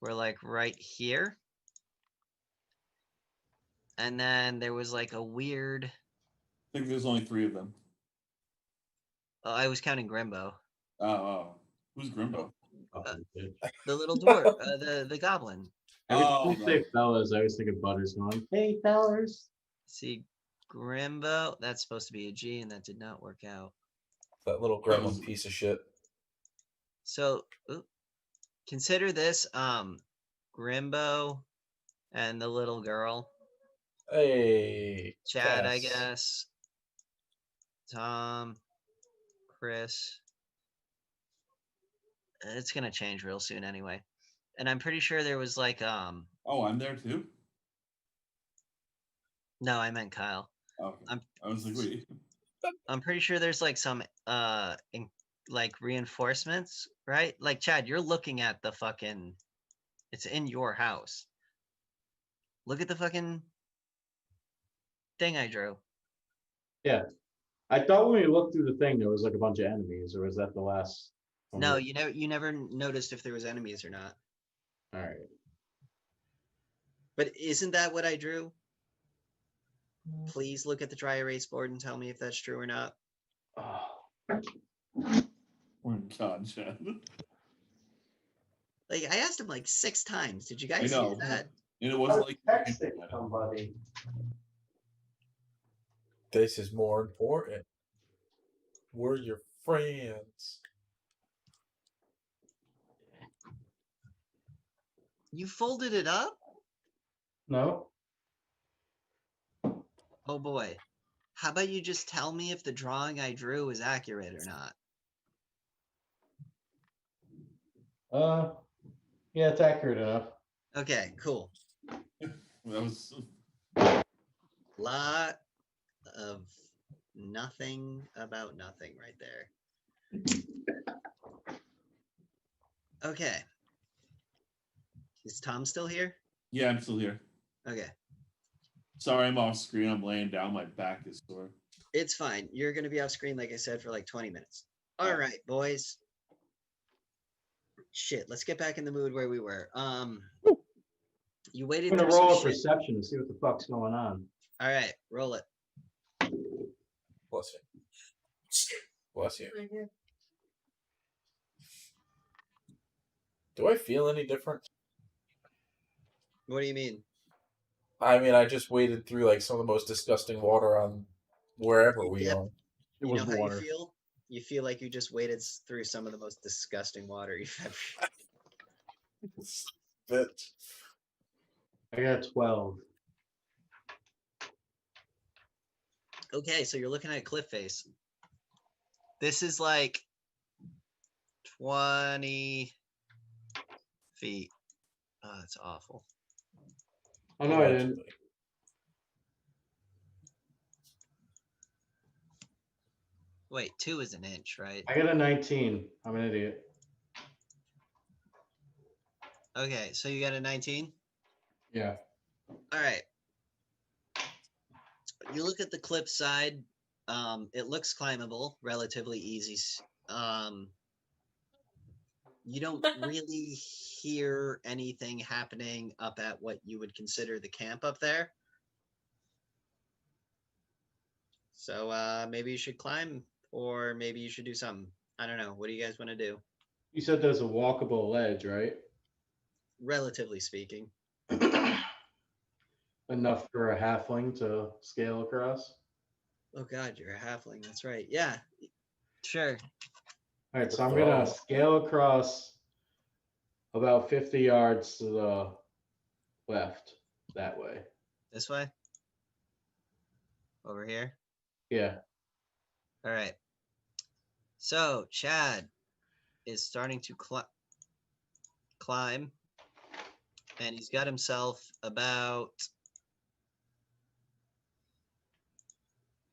were like right here. And then there was like a weird. I think there's only 3 of them. I was counting Grimbo. Oh. Who's Grimbo? The little dwarf, the goblin. Every time Oh, you say fellas, I always think of Butters going, "Hey, fellas." See, Grimbo, that's supposed to be a G, and that did not work out. That little gremlin piece of shit. So, consider this Grimbo and the little girl. Hey. Chad, I Cass. guess. Tom, Chris. It's gonna change real soon anyway. And I'm pretty sure there was like Oh, I'm there too? no, I meant Kyle. Okay. I'm- I was like, wait. I'm pretty sure there's like some like reinforcements, right? Like Chad, you're looking at the fucking it's in your house. Look at the fucking thing I drew. Yeah. I thought when we looked through the thing, there was like a bunch of enemies, or was that the last? one? No, you never noticed if there was enemies or not. All right. But isn't that what I drew? Please look at the dry erase board and tell me if that's true or not. Oh, Oh my God, Chad. Like I asked him like 6 times. Did you I guys know. hear that? And it wasn't like texting somebody. This is more important. We're your friends. You folded it up? No. Oh boy. How about you just tell me if the drawing I drew is accurate or not? Yeah, it's accurate enough. Okay, cool. that was Lot of nothing about nothing right there. Okay. Is Tom still here? Yeah, I'm still here. Okay. Sorry, I'm off screen. I'm laying down. My back is sore. It's fine. You're going to be off screen, like I said, for like 20 minutes. All right, boys. Shit, let's get back in the mood where we were. You waited I'm gonna through roll some a shit. perception to see what the fuck's going on. All right, roll it. Bless you. Bless you. Do I feel any different? What do you mean? I mean, I just waded through like some of the most disgusting water on wherever we Yep. are. It You was know how water. you feel? You feel like you just waded through some of the most disgusting water you've ever. Bitch. I got 12. Okay, so you're looking at a cliff face. This is like 20 feet. Oh, that's awful. Oh no, I didn't. Wait, 2 is an inch, right? I got a 19. I'm an idiot. Okay, so you got a 19? Yeah. All right. You look at the cliff side. It looks climbable, relatively easy. You don't really hear anything happening up at what you would consider the camp up there. So maybe you should climb, or maybe you should do something. I don't know. What do you guys want to do? You said there's a walkable ledge, right? Relatively speaking. Enough for a halfling to scale across. Oh God, you're a halfling. That's right. Yeah, sure. All right, so I'm gonna scale across about 50 yards to the left, that way. This way? Over here? Yeah. All right. So Chad is starting to climb, and he's got himself about.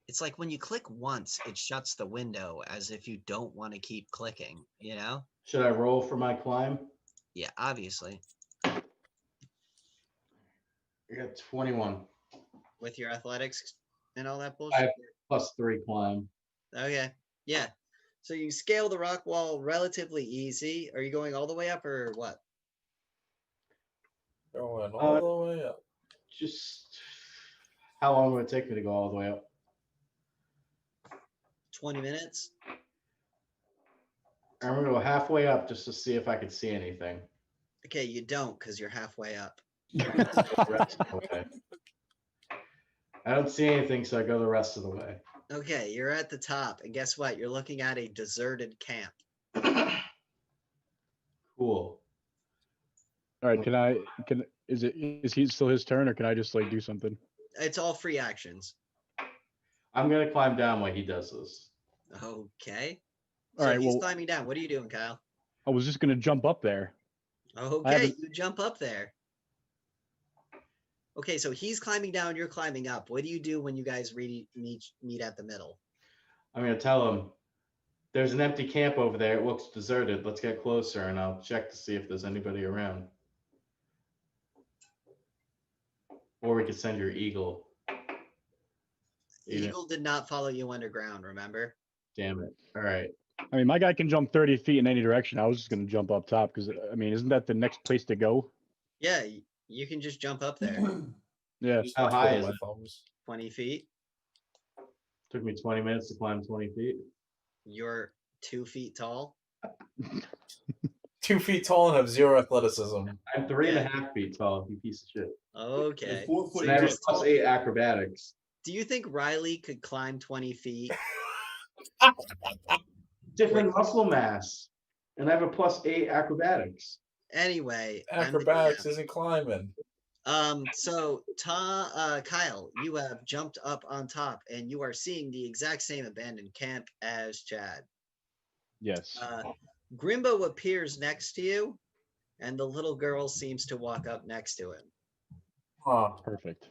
It's like when you click once, it shuts the window as if you don't want to keep clicking, you know? Should I roll for my climb? Yeah, obviously. I got 21. With your athletics and all that I bullshit? have +3 climb. Okay. Yeah. So you scale the rock wall relatively easy. Are you going all the way up or what? Going all the way up. Just how long would it take me to go all the way up? 20 minutes? I'm gonna go halfway up just to see if I can see anything. Okay, you don't because you're halfway up. The rest of the way. I don't see anything, so I go the rest of the way. Okay, you're at the top, and guess what? You're looking at a deserted camp. Cool. All right, is he still his turn, or can I just like do something? It's all free actions. I'm gonna climb down while he does this. Okay. All So right, he's well, climbing down. What are you doing, Kyle? I was just gonna jump up there. Okay, you jump up there. Okay, so he's climbing down, you're climbing up. What do you do when you guys meet at the middle? I'm gonna tell him there's an empty camp over there. It looks deserted. Let's get closer, and I'll check to see if there's anybody around. Or we could send your eagle. Eagle did not follow you underground, remember? Damn it. All right. I mean, my guy can jump 30 feet in any direction. I was just gonna jump up top because I mean, isn't that the next place to go? Yeah, you can just jump up there. Yeah. How high is it? 20 feet. Took me 20 minutes to climb 20 feet. You're 2 feet tall. 2 feet tall and have 0 athleticism. I'm 3.5 feet tall, you piece of shit. Okay. Four foot And I have a just +8 acrobatics. Do you think Riley could climb 20 feet? Different muscle mass. And I have a +8 acrobatics. Anyway, Acrobatics isn't climbing. So Kyle, you have jumped up on top and you are seeing the exact same abandoned camp as Chad. Yes. Grimbo appears next to you, and the little girl seems to walk up next to him. Huh. Perfect.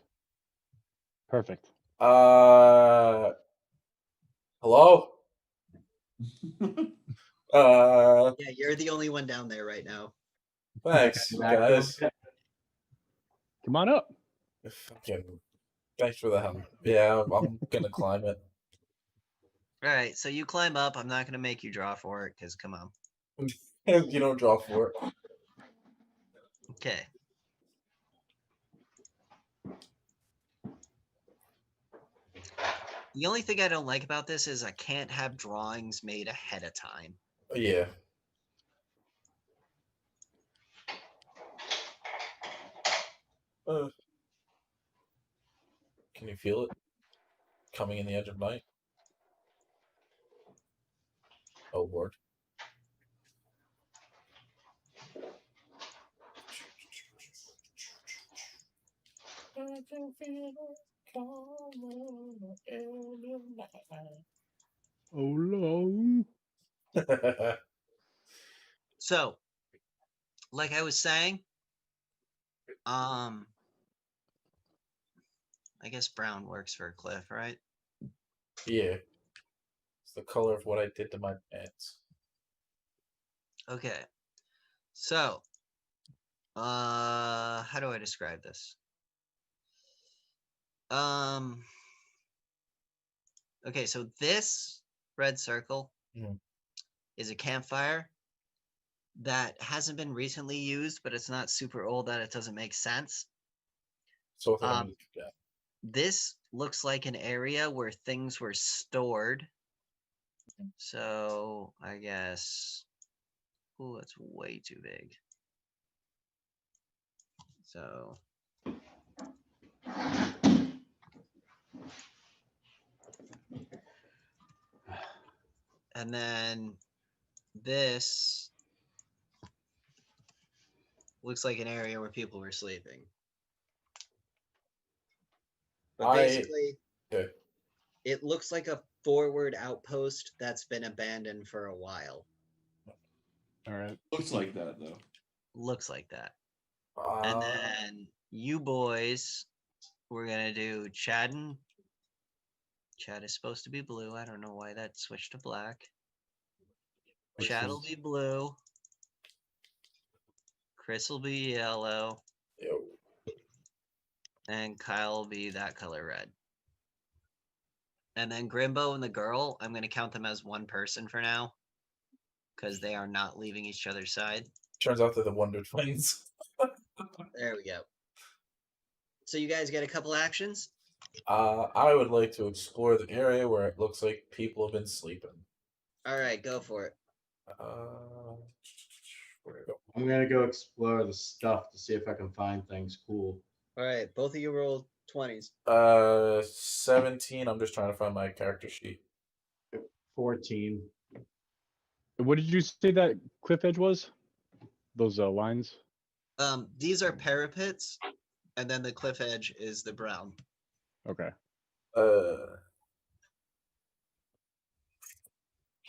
Perfect. Hello? Yeah, you're the only one down there right now. Thanks, guys. Come on up. Fucking, thanks for the help. Yeah, I'm gonna climb it. All right, so you climb up. I'm not gonna make you draw for it because come on. You don't draw for it. Okay. The only thing I don't like about this is I can't have drawings made ahead of time. Yeah. Can you feel it coming in the edge of night? Oh Lord. Oh no. So, like I was saying, I guess brown works for a cliff, right? Yeah. It's the color of what I did to my pants. Okay. So, how do I describe this? Okay, so this red circle is a campfire that hasn't been recently used, but it's not super old that it doesn't make sense. So this looks like an area where things were stored. So I guess, oh, that's way too big. So and then this looks like an area where people were sleeping. But basically, it looks like a forward outpost that's been abandoned for a while. All right. Looks like that, though. Looks like that. And then you boys, we're going to do Chad and... Chad is supposed to be blue. I don't know why that switched to black. Chad will be blue. Chris will be yellow. And Kyle will be that color red. And then Grimbo and the girl, I'm going to count them as one person for now. Because they are not leaving each other's side. Turns out they're the Wonder Twins. There we go. So you guys get a couple actions? I would like to explore the area where it looks like people have been sleeping. All right, go for it. Where to go? I'm gonna go explore the stuff to see if I can find things cool. All right, both of you roll 20s. 17. I'm just trying to find my character sheet. 14. What did you say that cliff edge was? Those lines? These are parapets, and then the cliff edge is the brown. Okay.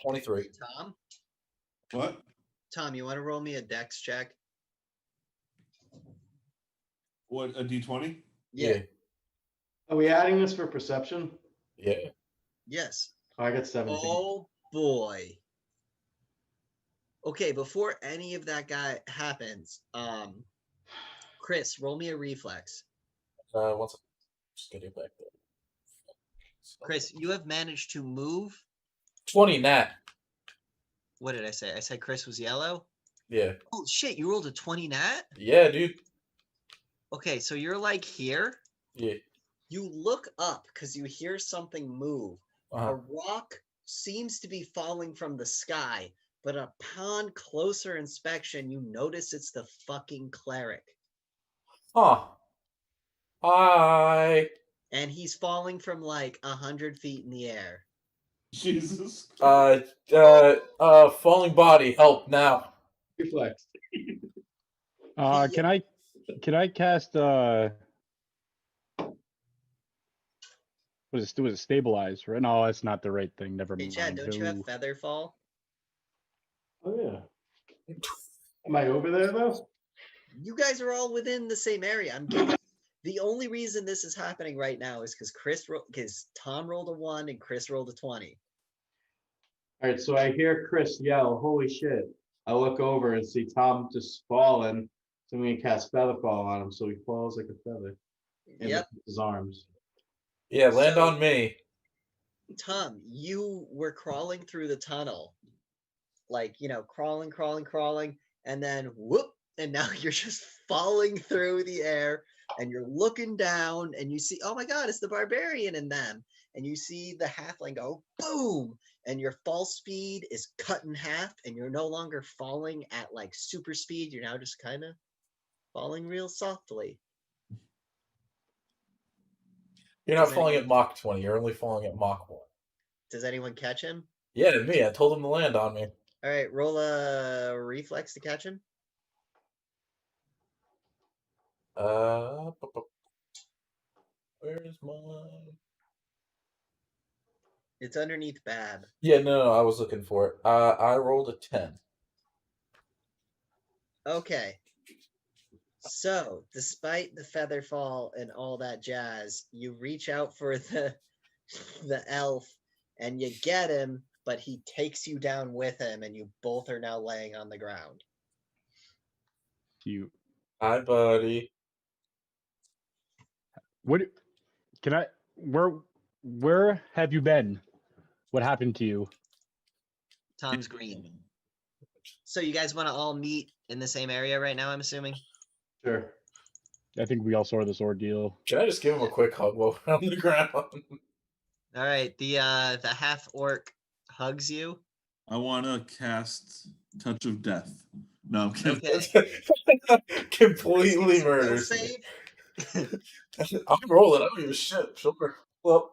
23. Tom? What? Tom, you want to roll me a dex check? What, a D20? Yeah. Are we adding this for perception? Yeah. Yes. Oh, I got 17. Oh boy. Okay, before any of that guy happens, Chris, roll me a reflex. Once just getting back there. Chris, you have managed to move. 20 nat. What did I say? I said Chris was yellow? Yeah. Oh shit, you rolled a 20 nat? Yeah, dude. Okay, so you're like here. Yeah. You look up because you hear something move. A rock seems to be falling from the sky, but upon closer inspection, you notice it's the fucking cleric. Huh. Hi. And he's falling from like 100 feet in the air. Jesus. Falling body, help now. Reflex. Can I cast was it stabilize, right? No, that's not the right thing. Never Hey mind. Chad, don't you have feather fall? Oh yeah. Am I over there though? You guys are all within the same area. I'm giving. The only reason this is happening right now is because Tom rolled a 1 and Chris rolled a 20. All right, so I hear Chris yell, "Holy shit!" I look over and see Tom just falling. So I'm gonna cast Feather Fall on him, so he falls like a feather in Yep. his arms. Yeah, land So- on me. Tom, you were crawling through the tunnel, like, crawling, and then whoop, and now you're just falling through the air, and you're looking down, and you see, oh my God, it's the barbarian in them, and you see the halfling go boom, and your fall speed is cut in half, and you're no longer falling at like super speed. You're now just kind of falling real softly. You're not Does falling anyone- at Mach 20. You're only falling at Mach 1. Does anyone catch him? Yeah, to me. I told him to land on me. All right, roll a reflex to catch him. Where's mine? It's underneath Bab. Yeah, no, I was looking for it. I rolled a 10. Okay. So, despite the feather fall and all that jazz, you reach out for the elf and you get him, but he takes you down with him, and you both are now laying on the ground. You. Hi, buddy. What? Can I? Where have you been? What happened to you? Tom's green. So you guys want to all meet in the same area right now, I'm assuming? Sure. I think we all saw this ordeal. Can I just give him a quick hug while we're on the ground? All right, the half orc hugs you. I want to cast Touch of Death. No, I'm kidding. Okay. Completely Will murders me. save. I'm rolling. I don't give a shit. Sure. Well,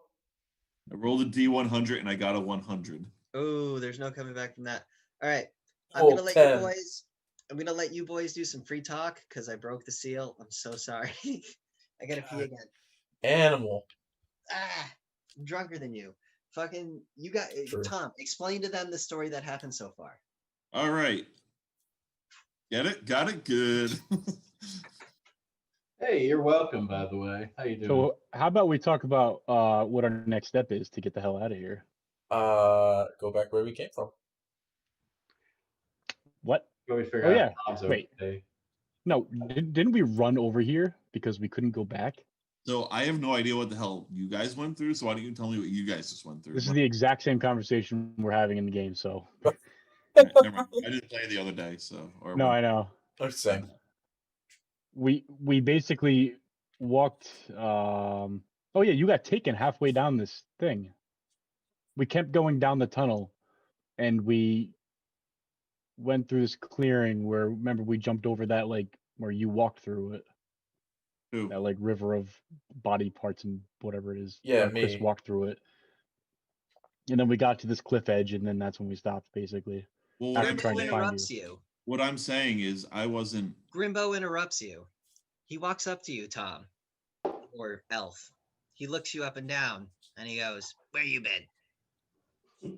I rolled a D100 and I got a 100. Ooh, there's no coming back from that. All right, I'm oh, gonna let 10. you boys. I'm gonna let you boys do some free talk because I broke the seal. I'm so sorry. I gotta pee again. Animal. Ah, I'm drunker than you. Fucking, you got True. Tom. Explain to them the story that happened so far. All right. Get it? Got it? Good. Hey, you're welcome, by the way. How you doing? So how about we talk about what our next step is to get the hell out of here? Go back where we came from. What? Can we figure Oh, out yeah. Tom's Wait. okay? No, didn't we run over here because we couldn't go back? So I have no idea what the hell you guys went through. So why don't you tell me what you guys just went through? This is the exact same conversation we're having in the game. So Never mind. I didn't play the other day, so no, I know. I'm just saying. We basically walked. Oh yeah, you got taken halfway down this thing. We kept going down the tunnel, and we went through this clearing where, remember, we jumped over that, like, where you walked through it. Who? That, like, river of body parts and whatever it is. Yeah, Chris me. walked through it. And then we got to this cliff edge, and then that's when we stopped, basically. Well, After Grimbo trying to find interrupts you. what I'm saying is I wasn't. Grimbo interrupts you. He walks up to you, Tom, or Elf. He looks you up and down, and he goes, "Where you been?"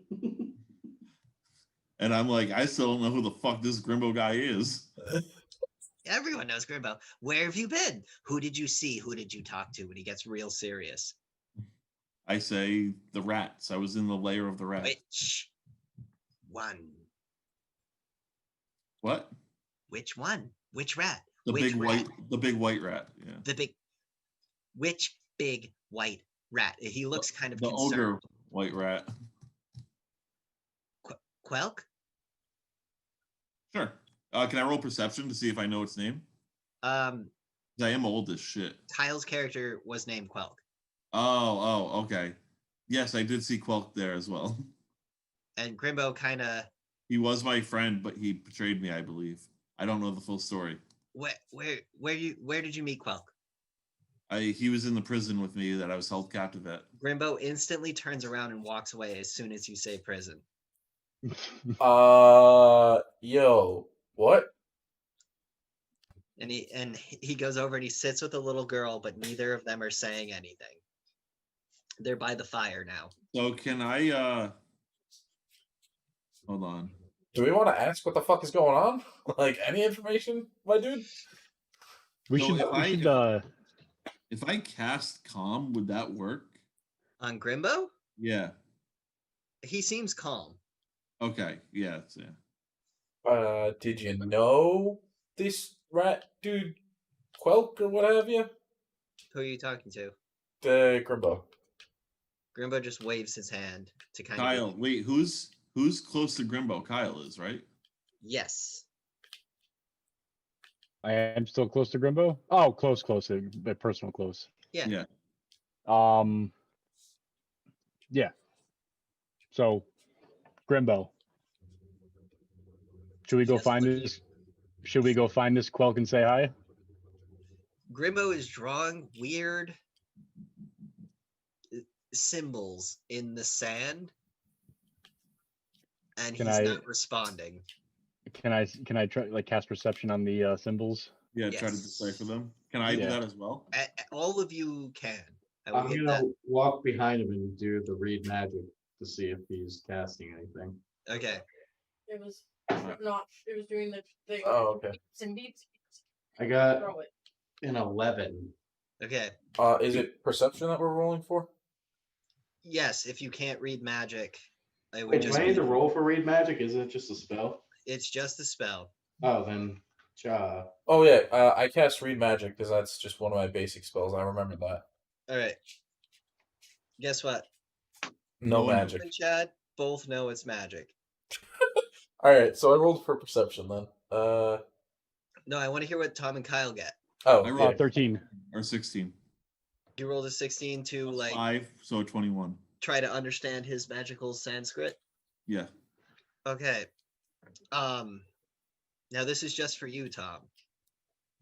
And I'm like, I still don't know who the fuck this Grimbo guy is. Everyone knows Grimbo. Where have you been? Who did you see? Who did you talk to? When he gets real serious. I say the rats. I was in the lair of the rat. Which one? What? Which one? Which rat? The Which big rat? white rat. Yeah. The big. Which big white rat? He looks kind of The concerned. ogre white rat. Quelk? Sure. Can I roll perception to see if I know its name? 'Cause I am old as shit. Kyle's character was named Quelk. Oh, okay. Yes, I did see Quelk there as well. And Grimbo kind of. He was my friend, but he betrayed me, I believe. I don't know the full story. Where did you meet Quelk? He was in the prison with me that I was held captive at. Grimbo instantly turns around and walks away as soon as you say prison. Yo, what? And he goes over and he sits with a little girl, but neither of them are saying anything. They're by the fire now. So can I hold on. Do we want to ask what the fuck is going on? Like, any information, my dude? We So should. If I cast calm, would that work? On Grimbo, Yeah. he seems calm. Okay, yeah. Did you know this rat dude, Quelk or what have you? Who are you talking to? The Grimbo. Grimbo just waves his hand to kind Kyle, of. wait, who's close to Grimbo? Kyle is, right? Yes. I am still close to Grimbo. Oh, close, but personal close. Yeah. Yeah. Yeah. So, Grimbo. Should we go find this? Should we go find this Quelk and say hi? Grimbo is drawing weird symbols in the sand, and he's not responding. Can I try like cast perception on the symbols? Yeah, try to decipher them. Can I do that as well? All of you can. I'm gonna walk behind him and do the read magic to see if he's casting anything. Okay. It was not. It was doing the thing. Oh, okay. I got an 11. Okay. Is it perception that we're rolling for? Yes, if you can't read magic, it would Wait, just do I need to roll for read magic? Isn't it just a spell? It's just a spell. Oh, then Ja. Oh yeah, I cast read magic because that's just one of my basic spells. I remember that. All right. Guess what? No magic. You and Chad both know it's magic. All right, so I rolled for perception then. No, I want to hear what Tom and Kyle get. Oh, I rolled 13 or 16. You rolled a 16 to like 5, so 21. Try to understand his magical Sanskrit. Yeah. Okay. Now this is just for you, Tom.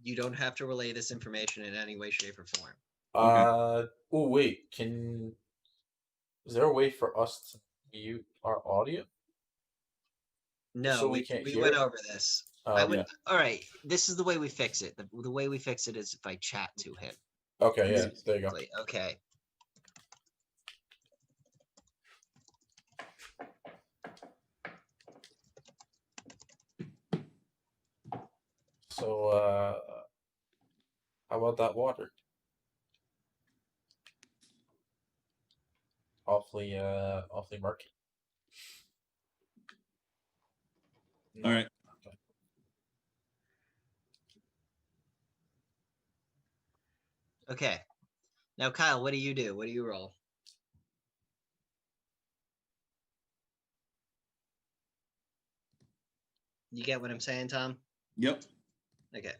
You don't have to relay this information in any way, shape, or form. Oh wait, is there a way for us to mute our audio? No, So we can't went over this. Oh, yeah. All right, this is the way we fix it. The way we fix it is if I chat to him. Okay, yeah, there you go. Okay. So, how about that water? Awfully murky. All right. Okay. Now, Kyle, what do you do? What do you roll? You get what I'm saying, Tom? Yep. Okay.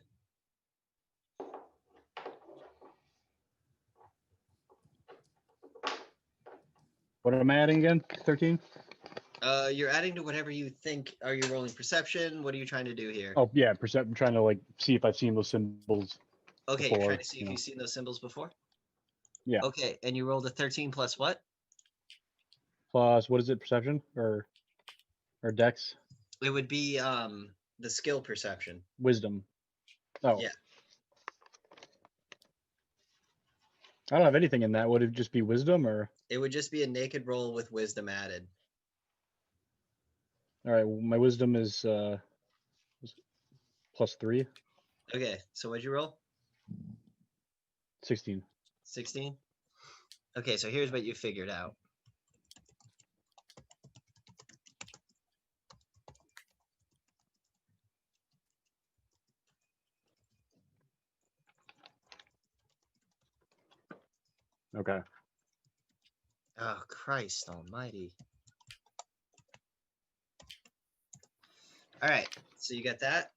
What am I adding again? 13? You're adding to whatever you think. Are you rolling perception? What are you trying to do here? Oh yeah, I'm trying to like see if I've seen those symbols. Okay, before, you're trying to see if you've seen those symbols before? Yeah. Okay, and you rolled a 13 plus what? Plus, what is it? Perception or Dex? It would be the skill perception. Wisdom. Oh. Yeah. I don't have anything in that. Would it just be wisdom or? It would just be a naked roll with wisdom added. All right, my wisdom is +3. Okay, so what'd you roll? 16. 16? Okay, so here's what you figured out. Okay. Oh, Christ almighty. All right, so you got that?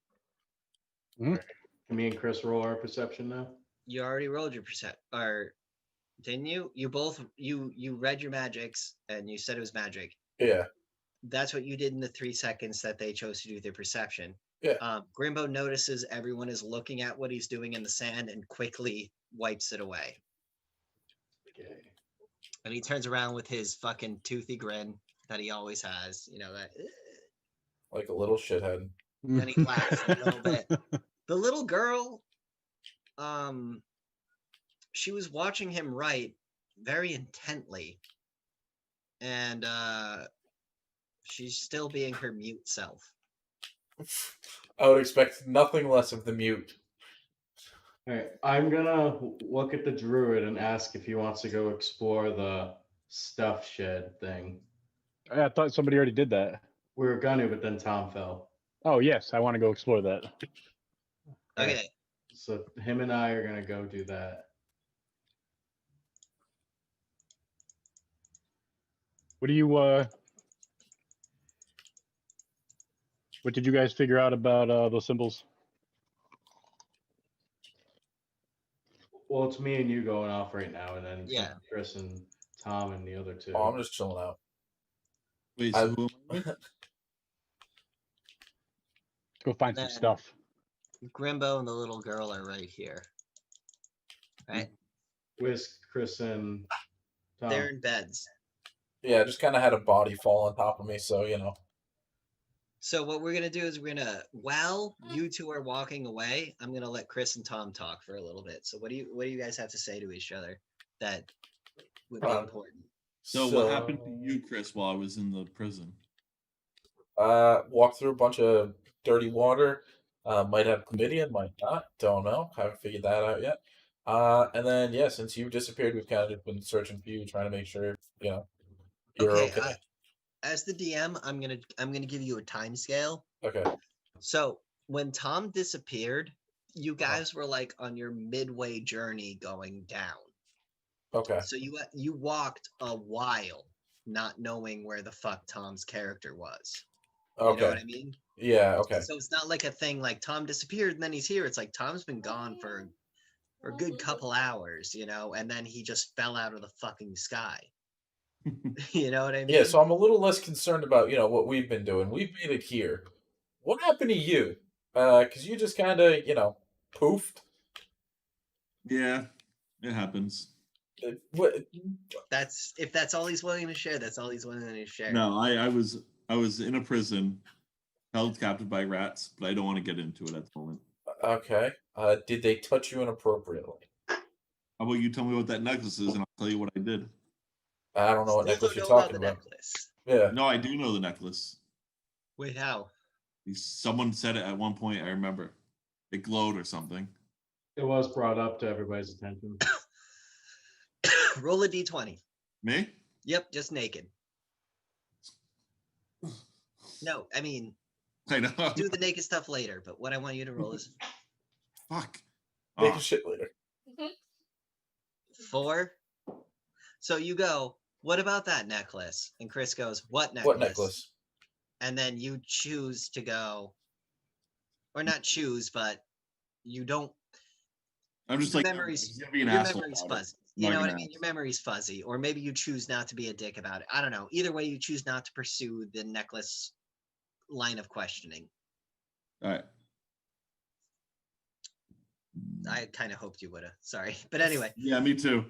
Mm-hmm. Can me and Chris roll our perception now? You already rolled your percent, or didn't you? You both, you read your magics and you said it was magic. Yeah. That's what you did in the 3 seconds that they chose to do their perception. Yeah. Grimbo notices everyone is looking at what he's doing in the sand and quickly wipes it away. Okay. And he turns around with his fucking toothy grin that he always has, you know, that. Like a little shithead. And he laughs a little bit. The little girl, she was watching him write very intently. And she's still being her mute self. I would expect nothing less of the mute. All right, I'm gonna look at the druid and ask if he wants to go explore the stuff shed thing. I thought somebody already did that. We were gonna, but then Tom fell. Oh yes, I want to go explore that. All Okay. right, so him and I are gonna go do that. What do you what did you guys figure out about those symbols? Well, it's me and you going off right now, and then Yeah. Chris and Tom and the other two. Oh, I'm just chilling out. Wait, so who am I with? Go find some Then- stuff. Grimbo and the little girl are right here. Right? With Chris and Tom. They're in beds. Yeah, I just kind of had a body fall on top of me, so you know. So what we're gonna do is while you two are walking away, I'm gonna let Chris and Tom talk for a little bit. So what do you guys have to say to each other that would be important? So what happened to you, Chris, while I was in the prison? Walked through a bunch of dirty water. Might have chlamydia, might not. Don't know. Haven't figured that out yet. And then yeah, since you disappeared, we've kind of been searching for you, trying to make sure you know you're okay. As the DM, I'm gonna give you a time scale. Okay. So when Tom disappeared, you guys were like on your midway journey going down. Okay. So you walked a while not knowing where the fuck Tom's character was. You Okay. know what I mean? Yeah. Okay. So it's not like a thing like Tom disappeared and then he's here. It's like Tom's been gone for a good couple hours, you know, and then he just fell out of the fucking sky. You know what I mean? Yeah. So I'm a little less concerned about what we've been doing. We've made it here. What happened to you? Because you just kind of poofed. Yeah, it happens. What? If that's all he's willing to share, that's all he's willing to share. No, I was in a prison, held captive by rats, but I don't want to get into it at the moment. Okay. Did they touch you inappropriately? How about you tell me what that necklace is, and I'll tell you what I did. I don't know what Still necklace don't you're know talking about. necklace. Yeah. No, I do know the necklace. Wait, how? Someone said it at one point. I remember. It glowed or something. It was brought up to everybody's attention. Roll a d20. Me? Yep, just naked. No, I mean, I know. do the naked stuff later, but what I want you to roll is Fuck. Make Oh, a shit later. 4. So you go, what about that necklace? And Chris goes, what necklace? What necklace? And then you choose to go, or not choose, but you don't. I'm just Your like, memories- he's gonna be an Your asshole memory's about it. fuzzy. You Not know what I gonna mean? Your memory's fuzzy. Or maybe you choose not to be a dick about it. I don't know. Either way, you choose not to pursue the necklace line of questioning. All right. I kind of hoped you would have. Sorry. But anyway, Yeah, me too.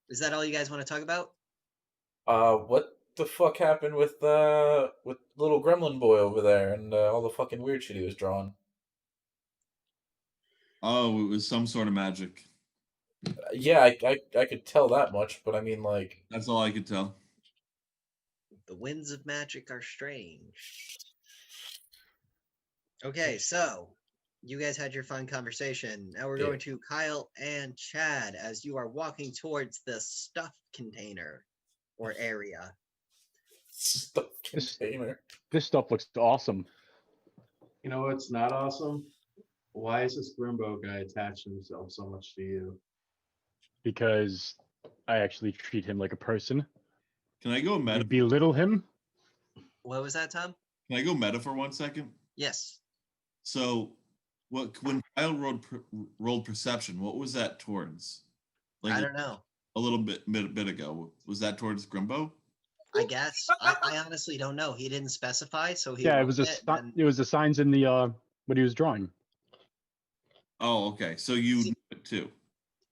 is that all you guys want to talk about? What the fuck happened with little gremlin boy over there and all the fucking weird shit he was drawing? Oh, it was some sort of magic. Yeah, I could tell that much, but I mean, like, That's all I could tell. The winds of magic are strange. Okay, so you guys had your fun conversation. Now we're Yeah. going to Kyle and Chad as you are walking towards the stuff container or area. stuff container. This stuff looks awesome. You know what's not awesome? Why is this Grimbo guy attaching himself so much to you? Because I actually treat him like a person. Can I go You meta? belittle him. What was that, Tom? Can I go meta for 1 second? Yes. So, when Kyle rolled perception, what was that towards? I don't know. A little bit ago, was that towards Grimbo? I guess. I honestly don't know. He didn't specify, so he Yeah, it rolled was and it was the signs in the what he was drawing. Oh, okay. So you See- knew it too.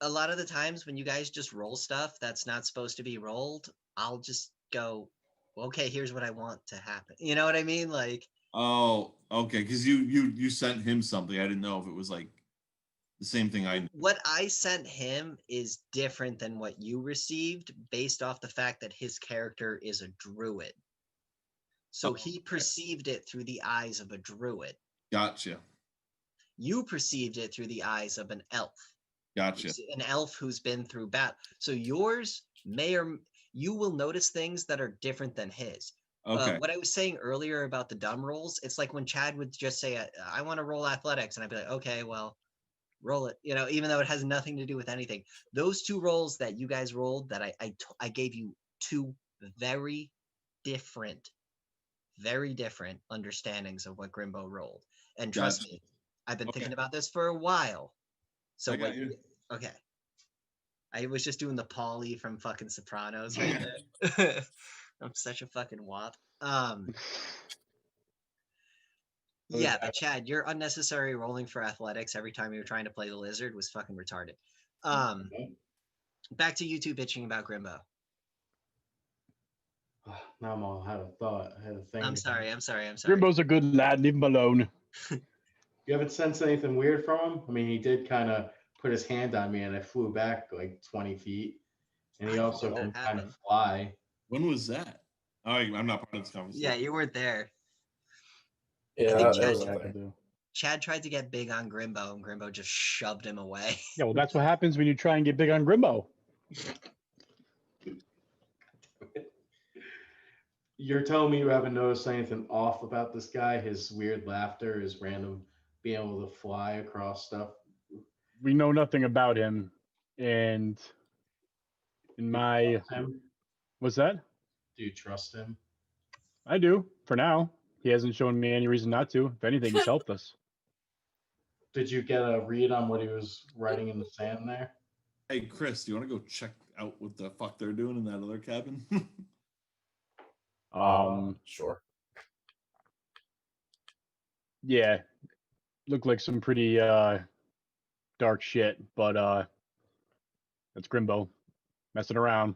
a lot of the times when you guys just roll stuff that's not supposed to be rolled, I'll just go, okay, here's what I want to happen. You know what I mean? Like, Oh, okay. Because you sent him something. I didn't know if it was like the same thing I knew. what I sent him is different than what you received based off the fact that his character is a druid. So Oh, he okay. perceived it through the eyes of a druid. Gotcha. You perceived it through the eyes of an elf. Gotcha. An elf who's been through battle. So yours may or you will notice things that are different than his. Okay. What I was saying earlier about the dumb rolls, it's like when Chad would just say, I want to roll athletics. And I'd be like, okay, well, roll it. You know, even though it has nothing to do with anything. Those two rolls that you guys rolled that I gave you two very different understandings of what Grimbo rolled. And trust Gotcha. me, I've been Okay. thinking about this for a while. So I got you. Okay. I was just doing the Paulie from fucking Sopranos right there. I'm such a fucking wop. Yeah, but Chad, your unnecessary rolling for athletics every time you were trying to play the lizard was fucking retarded. Back to you two bitching about Grimbo. Now I'm all out of thought. I had a thing. I'm sorry. Grimbo's a good lad. Leave him alone. You haven't sensed anything weird from him? I mean, he did kind of put his hand on me, and I flew back like 20 feet. And he also can kind of fly. When was that? Oh, I'm not part of this conversation. Yeah, you weren't there. Yeah, I think that was a thing. Chad tried to get big on Grimbo, and Grimbo just shoved him away. Yeah, well, that's what happens when you try and get big on Grimbo. You're telling me you haven't noticed anything off about this guy? His weird laughter, his random being able to fly across stuff. We know nothing about him, and in my what's that? Do you trust him? I do. For now, he hasn't shown me any reason not to. If anything, he's helped us. Did you get a read on what he was writing in the sand there? Hey, Chris, do you want to go check out what the fuck they're doing in that other cabin? Sure. Yeah, looked like some pretty dark shit, but that's Grimbo messing around.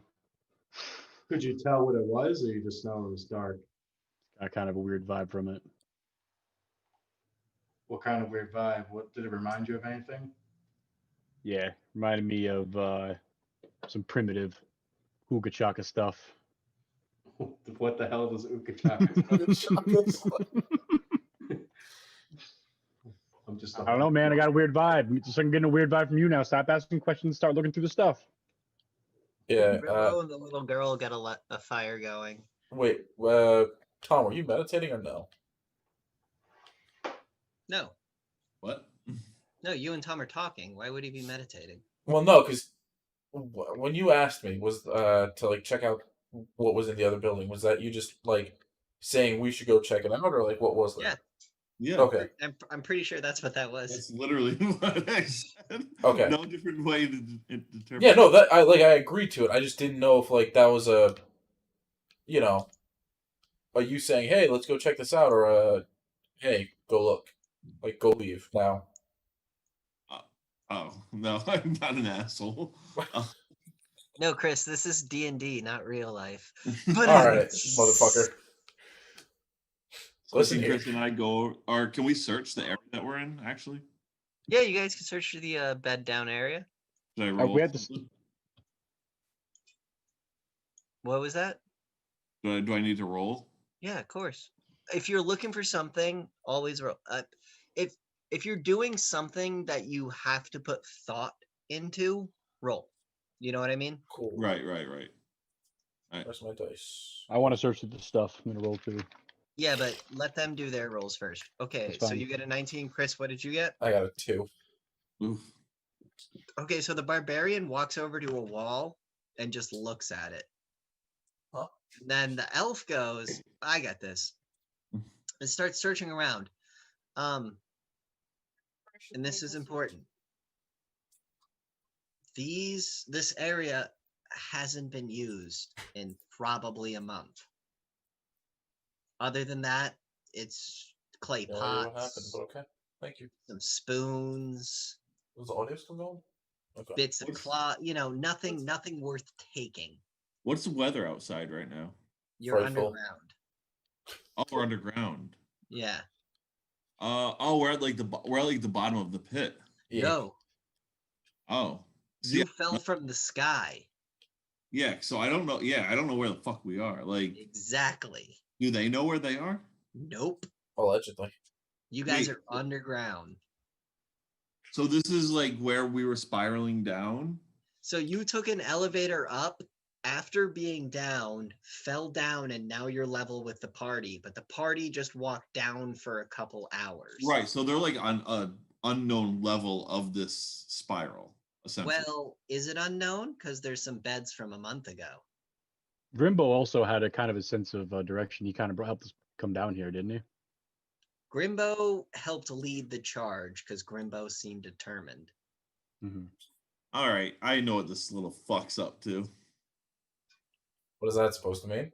Could you tell what it was, or you just know it was dark? Got kind of a weird vibe from it. What kind of weird vibe? What did it remind you of? Anything? Yeah, reminded me of some primitive hookah chaka stuff. What the hell does hookah chaka? I'm just. I don't know, man. I got a weird vibe. Just I'm getting a weird vibe from you now. Stop asking questions. Start looking through the stuff. Yeah. Grimbo and the little girl got a fire going. Wait, Tom, were you meditating or no? No. What? No, you and Tom are talking. Why would he be meditating? Well, no, because when you asked me was to like check out what was in the other building, was that you just like saying we should go check it out, or like what was that? Yeah. Yeah. Okay. I'm pretty sure that's what that was. That's literally what I said. Okay. No different way to determine. Yeah, no, that I agreed to it. I just didn't know if like that was a, you know, are you saying, hey, let's go check this out, or hey, go look, like go leave now. Oh no, I'm not an asshole. No, Chris, this is D&D, not real life. But all right, motherfucker. Listen, Chris and I go, or can we search the area that we're in? Actually, yeah, you guys can search the bed down area. Should I roll? We had to... What was that? Do I need to roll? Yeah, of course. If you're looking for something, always roll. If you're doing something that you have to put thought into, roll. You know what I mean? Cool. Right. Where's my dice? I want to search through the stuff. I'm gonna roll too. Yeah, but let them do their rolls first. Okay, so you get a 19. Chris, what did you get? I got a 2. Oof. Okay, so the barbarian walks over to a wall and just looks at it. Huh? And then the elf goes, I got this. And starts searching around. And this is important. This area hasn't been used in probably a month. Other than that, it's clay pots. What happened? But okay, thank you. Some spoons. Was the audio still going? Okay. Bits of cloth. You know, nothing worth taking. What's the weather outside right now? You're Frightful. underground. Oh, we're underground. Yeah. We're at the bottom of the pit. Yeah. No. Oh. You fell from the sky. Yeah, so I don't know. Yeah, I don't know where the fuck we are. Like, exactly. Do they know where they are? Nope. Allegedly. You guys are underground. So this is like where we were spiraling down? So you took an elevator up after being down, fell down, and now you're level with the party, but the party just walked down for a couple hours. Right. So they're like on a unknown level of this spiral, essentially. Well, is it unknown? Because there's some beds from a month ago. Grimbo also had a kind of a sense of direction. He kind of helped us come down here, didn't he? Grimbo helped lead the charge because Grimbo seemed determined. Mm-hmm. All right, I know what this little fuck's up to. What is that supposed to mean?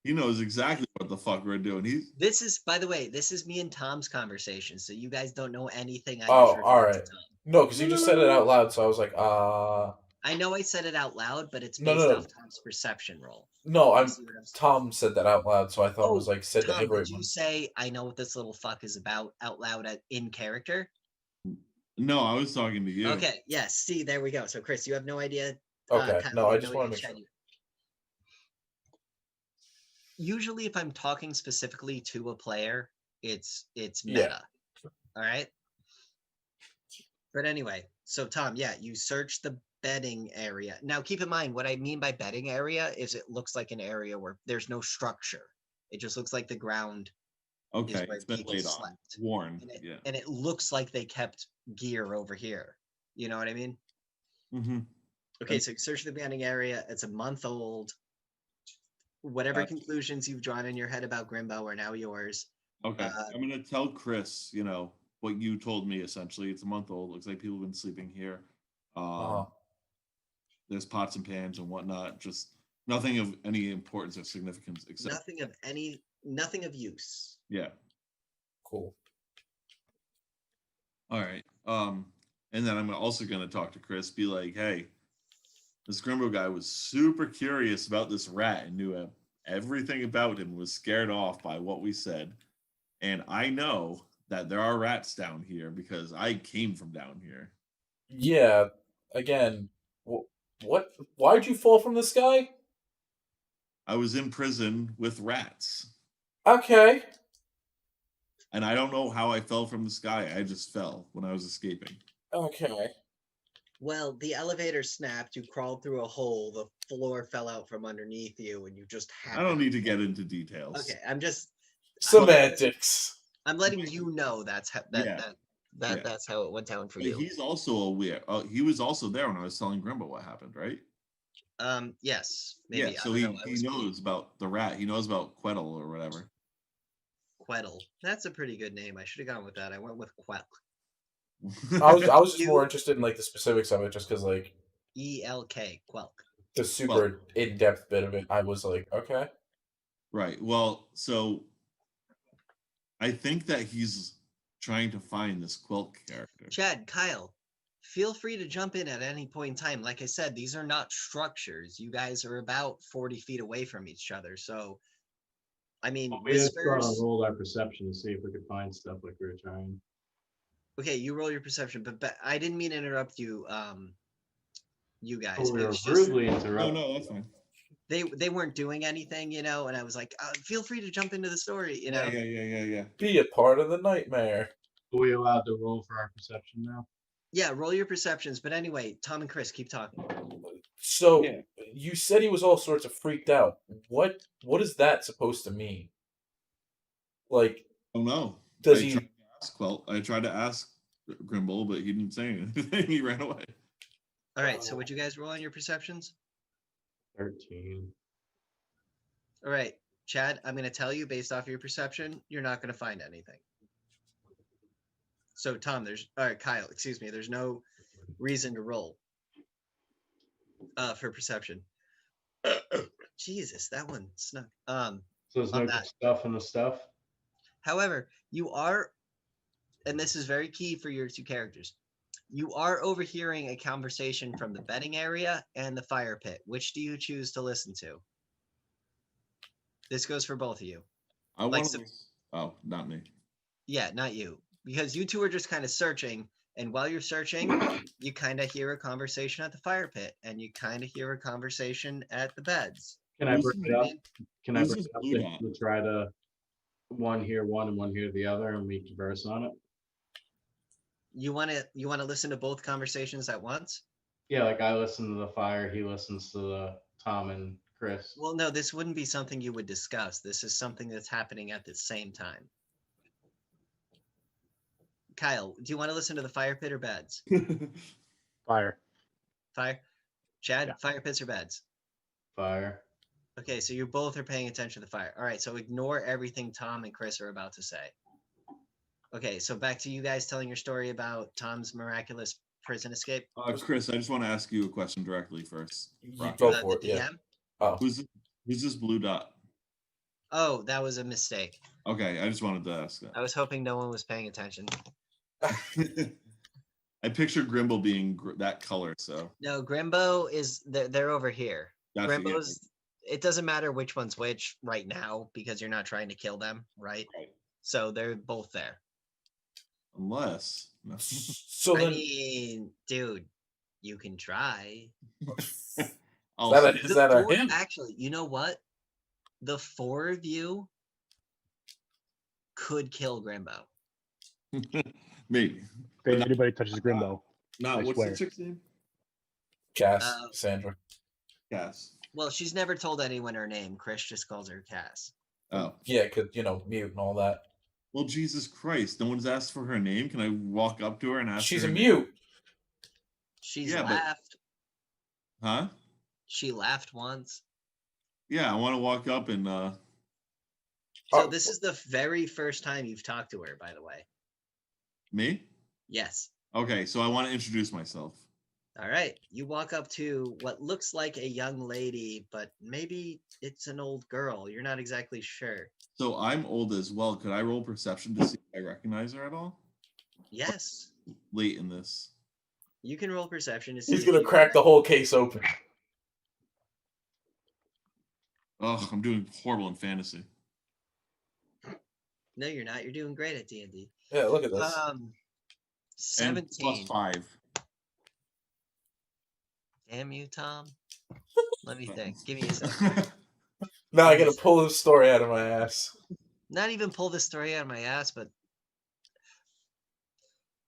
He knows exactly what the fuck we're doing. This is, by the way, this is me and Tom's conversation, so you guys don't know anything. Oh, all right. No, because you just said it out loud, so I was like, I know I said it out loud, but it's based off Tom's perception roll. No, Tom said that out loud, so I thought it was like said Tom, to everyone. Did you say I know what this little fuck is about out loud in character? No, I was talking to you. Okay, yes. See, there we go. So, Chris, you have no idea. Okay, no, I just want to make sure. Usually, if I'm talking specifically to a player, it's meta. Yeah. All right. But anyway, so Tom, yeah, you search the bedding area. Now, keep in mind, what I mean by bedding area is it looks like an area where there's no structure. It just looks like the ground. Okay, it's been laid on, worn. And it looks like they kept gear over here. You know what I mean? Mm-hmm. Okay, so search the bedding area. It's a month old. Whatever conclusions you've drawn in your head about Grimbo are now yours. Okay, I'm gonna tell Chris, what you told me. Essentially, it's a month old. Looks like people have been sleeping here. There's pots and pans and whatnot. Just nothing of any importance or significance, except nothing of use. Yeah. Cool. All right. And then I'm also gonna talk to Chris. Be like, hey, this Grimbo guy was super curious about this rat and knew everything about him, was scared off by what we said. And I know that there are rats down here because I came from down here. Yeah. Again, what? Why'd you fall from the sky? I was in prison with rats. Okay. And I don't know how I fell from the sky. I just fell when I was escaping. Okay. Well, the elevator snapped, you crawled through a hole, the floor fell out from underneath you, and you just happened. I don't need to get into details. Okay, I'm just... Semantics. I'm letting you know that's how, that's how it went down for you. He's also aware. He was also there when I was telling Grimbo what happened, right? Yes. Maybe. Yeah, so he knows about the rat. He knows about Queddle or whatever. Queddle. That's a pretty good name. I should have gone with that. I went with Quelk. I was just more interested in like the specifics of it, just because like ELK, Quelk. The super in-depth bit of it, I was like, okay. Right. Well, so I think that he's trying to find this Quelk character. Chad, Kyle, feel free to jump in at any point in time. Like I said, these are not structures. You guys are about 40 feet away from each other. So, I mean, we just rolled our perception to see if we could find stuff like we were trying. Okay, you roll your perception, but I didn't mean to interrupt you, you guys. Oh, we were rudely interrupted. No, that's fine. They weren't doing anything, and I was like, feel free to jump into the story, Yeah. Be a part of the nightmare. Are we allowed to roll for our perception now? Yeah, roll your perceptions. But anyway, Tom and Chris, keep talking. So you said he was all sorts of freaked out. What is that supposed to mean? Like, oh no. Does he? I tried to ask Grimble, but he didn't say anything. He ran away. All right. So, would you guys roll on your perceptions? 13. All right, Chad. I'm going to tell you based off your perception, you're not going to find anything. So, Tom, Kyle, excuse me. There's no reason to roll for perception. Jesus, that one snuck. So there's no stuff in the stuff. However, you are, and this is very key for your two characters, you are overhearing a conversation from the bedding area and the fire pit. Which do you choose to listen to? This goes for both of you. Oh, not me. Yeah, not you. Because you two are just kind of searching, and while you're searching, you kind of hear a conversation at the fire pit, and you kind of hear a conversation at the beds. Can I bring it up? Can I bring it up to try to one hear one and one hear the other, and we converse on it? You want to listen to both conversations at once? Yeah, like I listen to the fire, he listens to Tom and Chris. Well, no, this wouldn't be something you would discuss. This is something that's happening at the same time. Kyle, do you want to listen to the fire pit or beds? Fire. Fire? Chad, Yeah. fire pits or beds? Fire. Okay, so you both are paying attention to the fire. All right, so ignore everything Tom and Chris are about to say. Okay, so back to you guys telling your story about Tom's miraculous prison escape. Chris, I just want to ask you a question directly first. You go The for it. Yeah. DM? Oh, Who's this blue dot? Oh, that was a mistake. Okay, I just wanted to ask I was hoping no one was paying attention. that. I pictured Grimbo being that color, so No, Grimbo is they're over here. gotcha, yeah. Grimbo's it doesn't matter which one's which right now because you're not trying to kill them, right? Right. So they're both there. Unless so I then mean, dude, you can try. I'll Is that see. Is that a four- hint? Actually, you know what? The four of you could kill Grimbo. Maybe. If anybody touches Grimbo, Not I what's swear. the chick's name? Cass, Sandra. Cass. Well, she's never told anyone her name. Chris just calls her Cass. Oh. Yeah, could mute and all that. Well, Jesus Christ! No one's asked for her name. Can I walk up to her and ask? She's her a her mute. She's Yeah, but- laughed. Huh? She laughed once. Yeah, I want to walk up and. So Oh. this is the very first time you've talked to her, by the way. Me? Yes. Okay, so I want to introduce myself. All right. You walk up to what looks like a young lady, but maybe it's an old girl. You're not exactly sure. So I'm old as well. Could I roll perception to see if I recognize her at all? Yes. Late in this. You can roll perception to see. He's if gonna you crack the whole case open. Oh, I'm doing horrible in fantasy. No, you're not. You're doing great at D&D. Yeah, look at this. And 17. +5. Damn you, Tom. Let me think. Give me a second. Now I gotta pull this story out of my ass. Not even pull this story out of my ass, but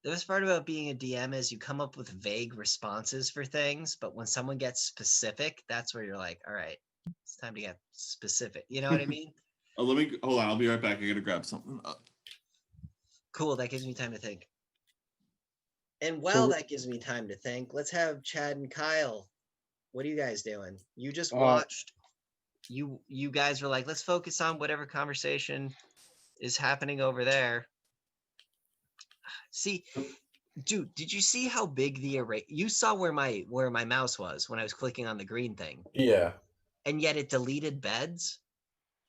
the best part about being a DM is you come up with vague responses for things, but when someone gets specific, that's where you're like, all right, it's time to get specific. You know what I mean? Let me hold on. I'll be right back. I gotta grab something. Cool. That gives me time to think. And while that gives me time to think, let's have Chad and Kyle. What are you guys doing? You just watched. You guys were like, let's focus on whatever conversation is happening over there. See, dude, did you see how big the array? You saw where my mouse was when I was clicking on the green thing, Yeah. and yet it deleted beds.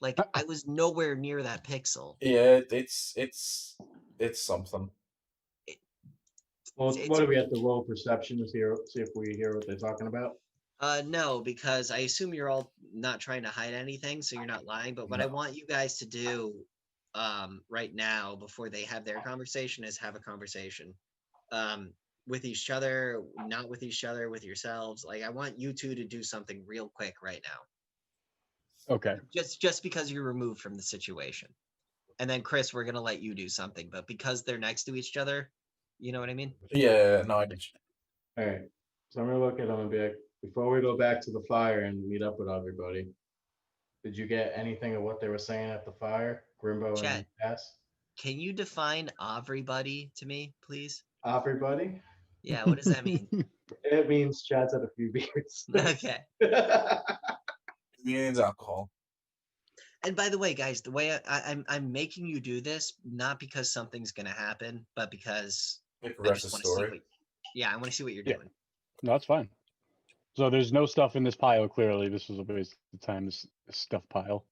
Like I was nowhere near that pixel. Yeah, it's something. Well, It's- what do we have to roll perception to see if we hear what they're talking about? No, because I assume you're all not trying to hide anything, so you're not lying. But what I No. want you guys to do, right now, before they have their conversation, is have a conversation, with each other, not with each other, with yourselves. Like, I want you two to do something real quick right now, okay. just because you're removed from the situation. And then Chris, we're gonna let you do something, but because they're next to each other, you know what I mean? Yeah, no, I get you. All right. So I'm gonna look at them and be like, before we go back to the fire and meet up with everybody, did you get anything of what they were saying at the fire, Grimbo and Chad. Cass? Can you define everybody to me, please? Everybody? Yeah, what does that mean? It means Chad's had a few beers. Okay. It means alcohol. And by the way, guys, the way I'm making you do this, not because something's gonna happen, but because Like the I rest of just the want to see story. I want to see what you're Yeah. doing. No, that's fine. So there's no stuff in this pile. Clearly, this was a waste of time. This stuff pile.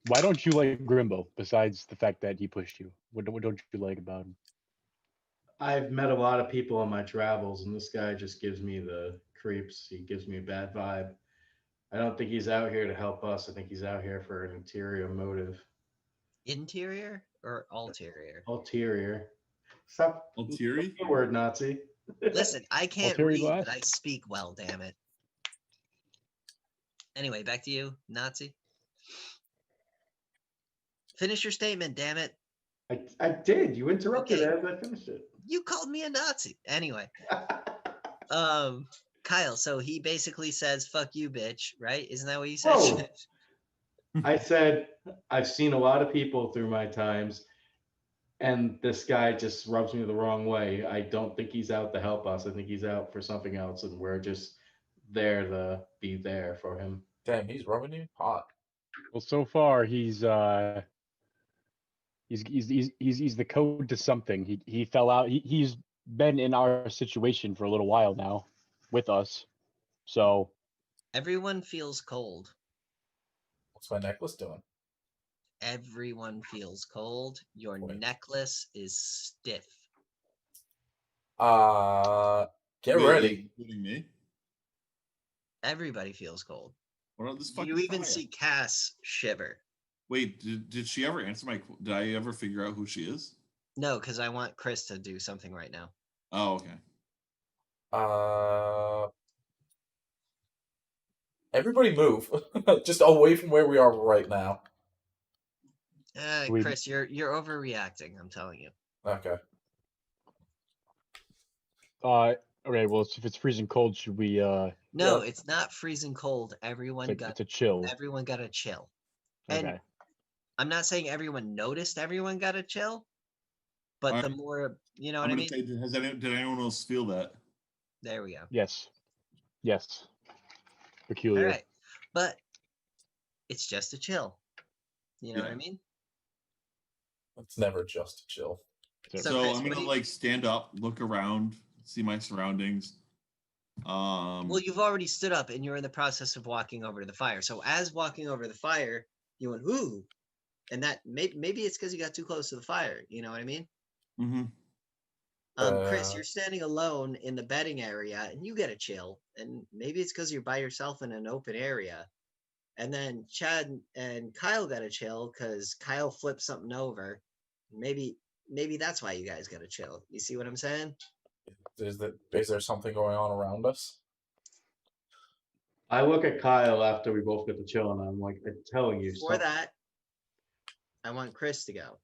Why don't you like Grimbo? Besides the fact that he pushed you, what don't you like about him? I've met a lot of people on my travels, and this guy just gives me the creeps. He gives me a bad vibe. I don't think he's out here to help us. I think he's out here for an interior motive. Interior or ulterior? Ulterior. Stop. Ulterior? Word Nazi. Listen, I can't Ulterior read, glass? but I speak well. Damn it. Anyway, back to you, Nazi. Finish your statement. Damn it. I did. You interrupted Okay. as I finished it. You called me a Nazi. Anyway, Kyle, so he basically says, fuck you, bitch, right? Isn't that what you said? Whoa. I said, I've seen a lot of people through my times, and this guy just rubs me the wrong way. I don't think he's out to help us. I think he's out for something else, and we're just there to be there for him. Damn, he's rubbing you hot. Well, so far he's the code to something. He fell out. He's been in our situation for a little while now with us. So Everyone feels cold. What's my necklace doing? Everyone feels cold. Your Wait. necklace is stiff. Get Wait, ready. including me. Everybody feels cold. What about this fucking You even Kaya? see Cass shiver. Wait, did she ever answer my? Did I ever figure out who she is? No, because I want Chris to do something right now. Oh, okay. Everybody move. Just away from where we are right now. We- Chris, you're overreacting. I'm telling you. Okay. okay. Well, if it's freezing cold, should we? No, Yeah. it's not freezing cold. Everyone got It's a chill. everyone got a chill. And Okay. I'm not saying everyone noticed everyone got a chill, but the Alright. more you know I'm what I gonna mean. say, did anyone else feel that? There we go. Yes. Yes. All Peculiar. right, but it's just a chill. You know what I Yeah. mean? It's never just chill. So- So, So Chris, I'm what gonna do you- like stand up, look around, see my surroundings. Well, you've already stood up and you're in the process of walking over to the fire. So as walking over the fire, you went ooh, and that maybe it's because you got too close to the fire. You know what I mean? Mm-hmm. Chris, you're standing alone in the bedding area and you get a chill, and maybe it's because you're by yourself in an open area. And then Chad and Kyle got a chill because Kyle flipped something over. Maybe that's why you guys got a chill. You see what I'm saying? Is there something going on around us? I look at Kyle after we both get the chill, and I'm like, I'm telling you, For that, I want Chris to go.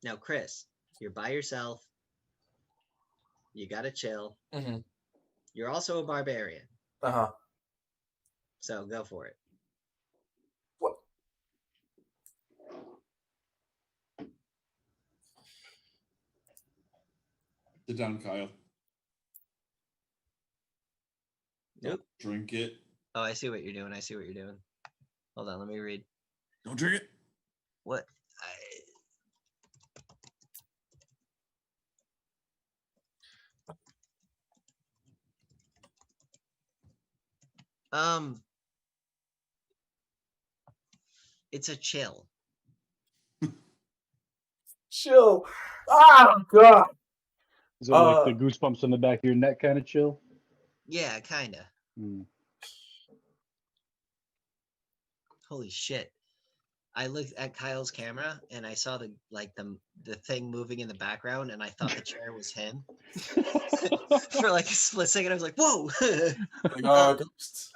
Now, Chris, you're by yourself. You got to chill. Mm-hmm. You're also a barbarian. Uh-huh. So go for it. What? Sit down, Kyle. Nope. Drink it. Oh, I see what you're doing. Hold on, let me read. Don't drink it. What? It's a chill. Chill. Oh god. Is it like the goosebumps on the back of your neck kind of chill? Yeah, kinda. Hmm. Holy shit. I looked at Kyle's camera and I saw the thing moving in the background, and I thought the chair was him. For like a split second, I was like, "Whoa!" Ghosts.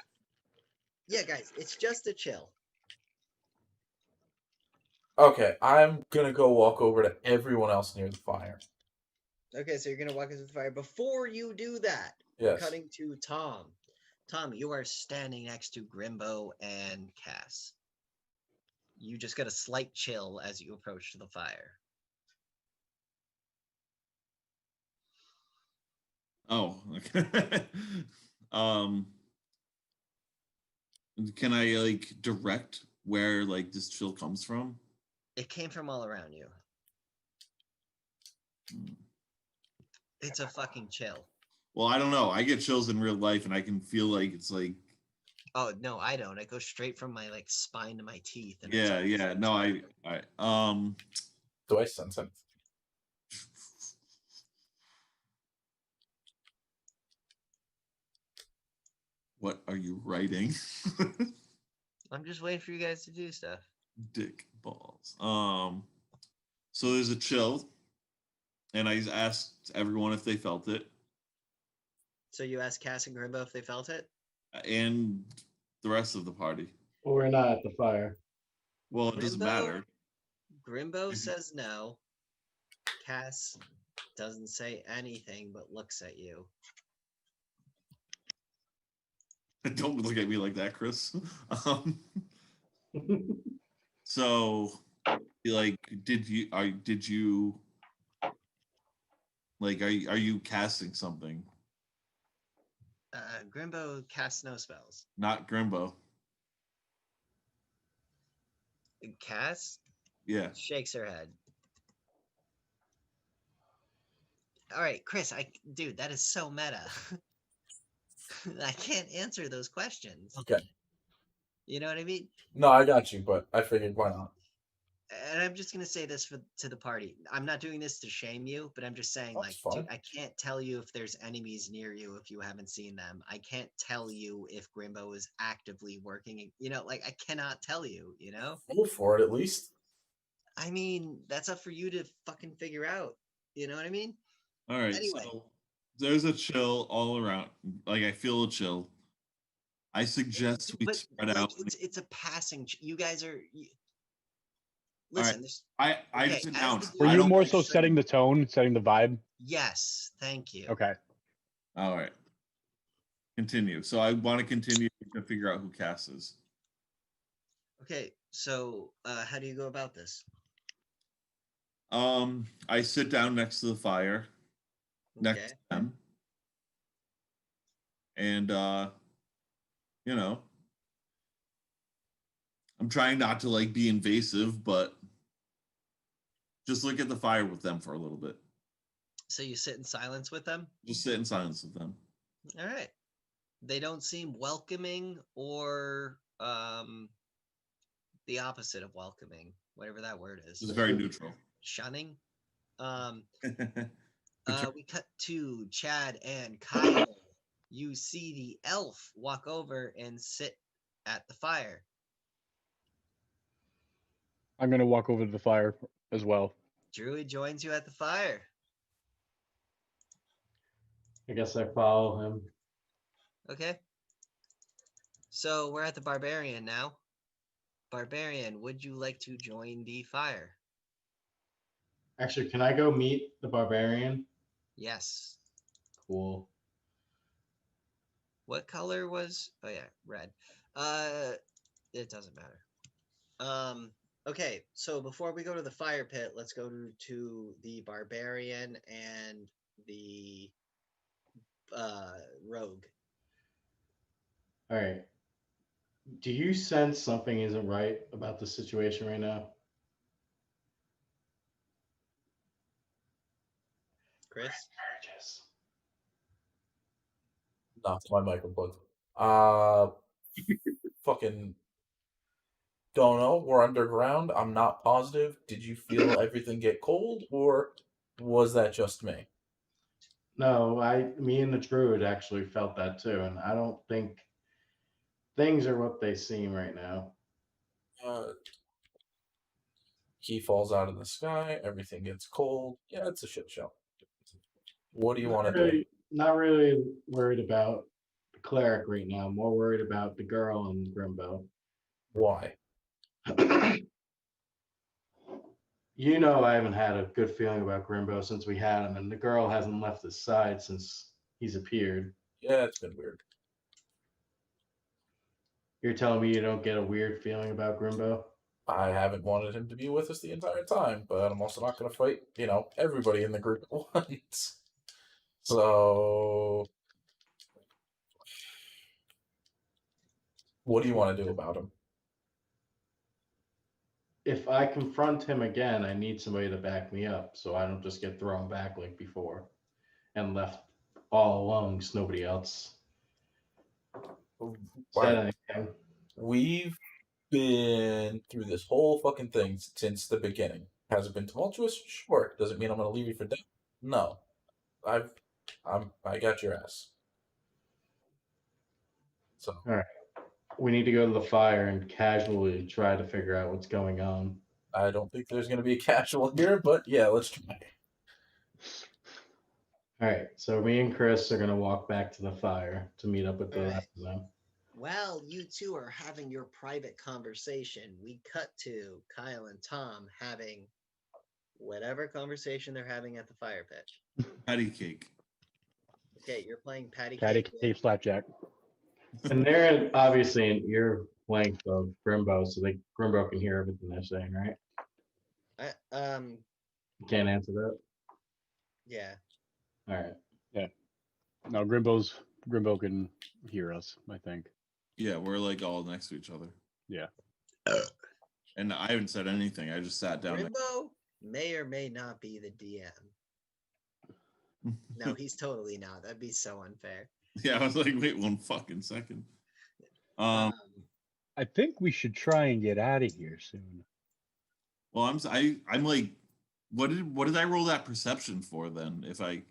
Yeah, guys, it's just a chill. Okay, I'm gonna go walk over to everyone else near the fire. Okay, so you're gonna walk into the fire. Before you do that, Yes. cutting to Tom. Tom, you are standing next to Grimbo and Cass. You just get a slight chill as you approach the fire. Oh, okay. Can I like direct where like this chill comes from? It came from all around you. It's a fucking chill. Well, I don't know. I get chills in real life, and I can feel like it's like Oh no, I don't. It goes straight from my like spine to my teeth. And yeah. No, I Do I sense it? What are you writing? I'm just waiting for you guys to do stuff. Dick balls. So there's a chill, and I asked everyone if they felt it, So you asked Cass and Grimbo if they felt it? and the rest of the party. Well, we're not at the fire. Well, it doesn't Grimbo? matter. Grimbo Mhm. says no. Cass Doesn't say anything, but looks at you. Don't look at me like that, Chris. Um, so, like, did you like are you casting something? Grimbo casts no spells. Not Grimbo. Cass Yeah. shakes her head. All right, Chris, dude, that is so meta. I can't answer those questions. Okay. You know what I mean? No, I got you, but I figured why not? And I'm just gonna say this to the party. I'm not doing this to shame you, but I'm just saying, That's like, fine. dude, I can't tell you if there's enemies near you if you haven't seen them. I can't tell you if Grimbo is actively working. You know, like I cannot tell you. You know. Go for it at least. I mean, that's up for you to fucking figure out. You know what I mean? All right. Anyway. So there's a chill all around. Like I feel a chill. I suggest we But spread like, out. it's a passing. You guys are. All right. Listen, this. I Okay, just as the announced. group Were I you don't. more like, so setting the tone, setting the vibe? Yes, thank you. Okay. All right. Continue. So I want to continue to figure out who Cass is. Okay, so how do you go about this? I sit down next to the fire, next Okay. to them, and you know, I'm trying not to like be invasive, but just look at the fire with them for a little bit. So you sit in silence with them? Just sit in silence with them. All right. They don't seem welcoming or the opposite of welcoming, whatever that word is. It's very neutral. Shunning. We cut to Chad and Kyle. You see the elf walk over and sit at the fire. I'm gonna walk over to the fire as well. Druid joins you at the fire. I guess I follow him. Okay. So we're at the barbarian now. Barbarian, would you like to join the fire? Actually, can I go meet the barbarian? Yes. Cool. What color was? Oh yeah, red. It doesn't matter. Okay, so before we go to the fire pit, let's go to the barbarian and the rogue. All right. Do you sense something isn't right about the situation right now? Chris? Marriages. Not my microphone. Fucking don't know. We're underground. I'm not positive. Did you feel everything get cold, or was that just me? No, me and the druid actually felt that too, and I don't think things are what they seem right now. He falls out of the sky. Everything gets cold. Yeah, it's a shit show. What do you want to do? Not really worried about the cleric right now. More worried about the girl and Grimbo. Why? You know, I haven't had a good feeling about Grimbo since we had him, and the girl hasn't left his side since he's appeared. Yeah, it's been weird. You're telling me you don't get a weird feeling about Grimbo? I haven't wanted him to be with us the entire time, but I'm also not going to fight, everybody in the group at once. So, what do you want to do about him? If I confront him again, I need somebody to back me up so I don't just get thrown back like before and left all alone because nobody else said anything. We've been through this whole fucking thing since the beginning. Has it been tumultuous? Sure. Does it mean I'm going to leave you for dead? No. I got your ass. So. All right. We need to go to the fire and casually try to figure out what's going on. I don't think there's going to be a casual here, but yeah, let's try. All right. So me and Chris are going to walk back to the fire to meet up with the rest of them. While you two are having your private conversation, we cut to Kyle and Tom having whatever conversation they're having at the fire pit. Patty cake. Okay, you're playing patty Patty cake. cake slapjack. And they're obviously in ear length of Grimbo, so Grimbo can hear everything they're saying, right? You can't answer that. Yeah. All right. No, Grimbo can hear us, I think. Yeah, we're like all next to each other. Yeah. And I haven't said anything. I just sat down. Grimbo may or may not be the DM. No, he's totally not. That'd be so unfair. Yeah, I was like, wait 1 fucking second. Um, I think we should try and get out of here soon. Well, I'm like, what did I roll that perception for then? If I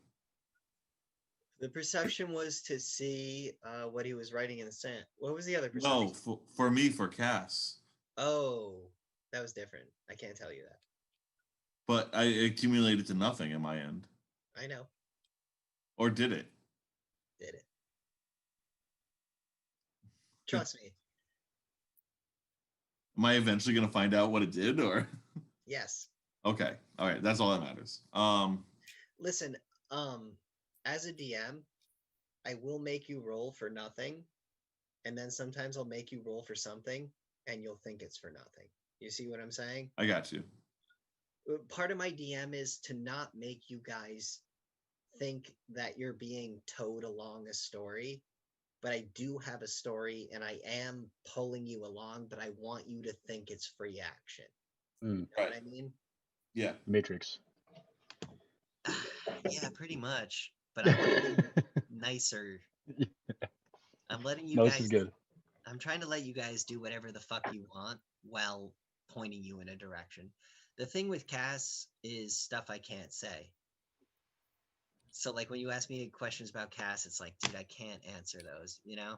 the perception was to see what he was writing in the sand. What was the other perception? no for me for Cass, Oh, that was different. I can't tell you that. but I accumulated to nothing at my end, I know. or did it? Did it. Trust me. Am I eventually gonna find out what it did, or Yes. okay, all right, that's all that matters. Listen, as a DM, I will make you roll for nothing, and then sometimes I'll make you roll for something, and you'll think it's for nothing. You see what I'm saying? I got you. Part of my DM is to not make you guys think that you're being towed along a story, but I do have a story, and I am pulling you along, but I want you to think it's free action. You know what I mean? Yeah. Matrix. Yeah, pretty much. But I'm gonna be nicer. I'm letting you No, guys. this is good. I'm trying to let you guys do whatever the fuck you want while pointing you in a direction. The thing with Cass is stuff I can't say. So, like, when you ask me questions about Cass, it's like, dude, I can't answer those, you know?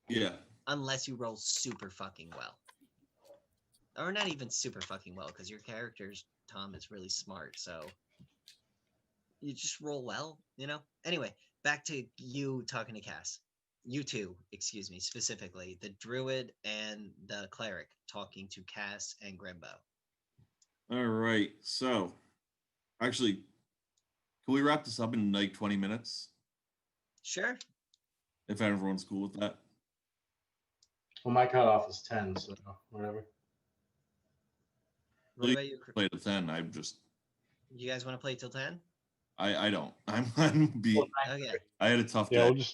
Yeah. Unless you roll super fucking well. Or not even super fucking well, because your character's, Tom, is really smart, so you just roll well, you know? Anyway, back to you talking to Cass. You two, excuse me, specifically, the druid and the cleric talking to Cass and Grimbo. All right. So, actually, can we wrap this up in like 20 minutes? Sure. If everyone's cool with that. Well, my cutoff is 10, so whatever. What about you? Play to 10. I'm just. You guys want to play till 10? I don't. I'm beat. Okay. I had a tough Yeah, day.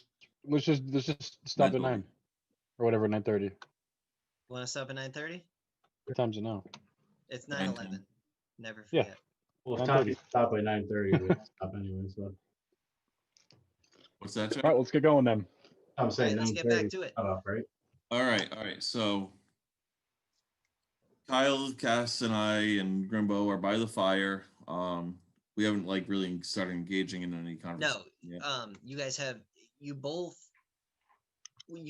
let's just stop at 9 or whatever, 9:30. Want to stop at 9:30? What time's it now? It's 9:10. 9:11. Never Yeah. forget. Well, if Tom 9:30. stop by 9:30, we'll stop anyway. So What's that, Chuck? All right, let's get going then. I'm saying let's get back 9:30 to it. cutoff, right? All right. So Kyle, Cass, and I and Grimbo are by the fire. We haven't like really started engaging in any conversation. No. yet. You guys have you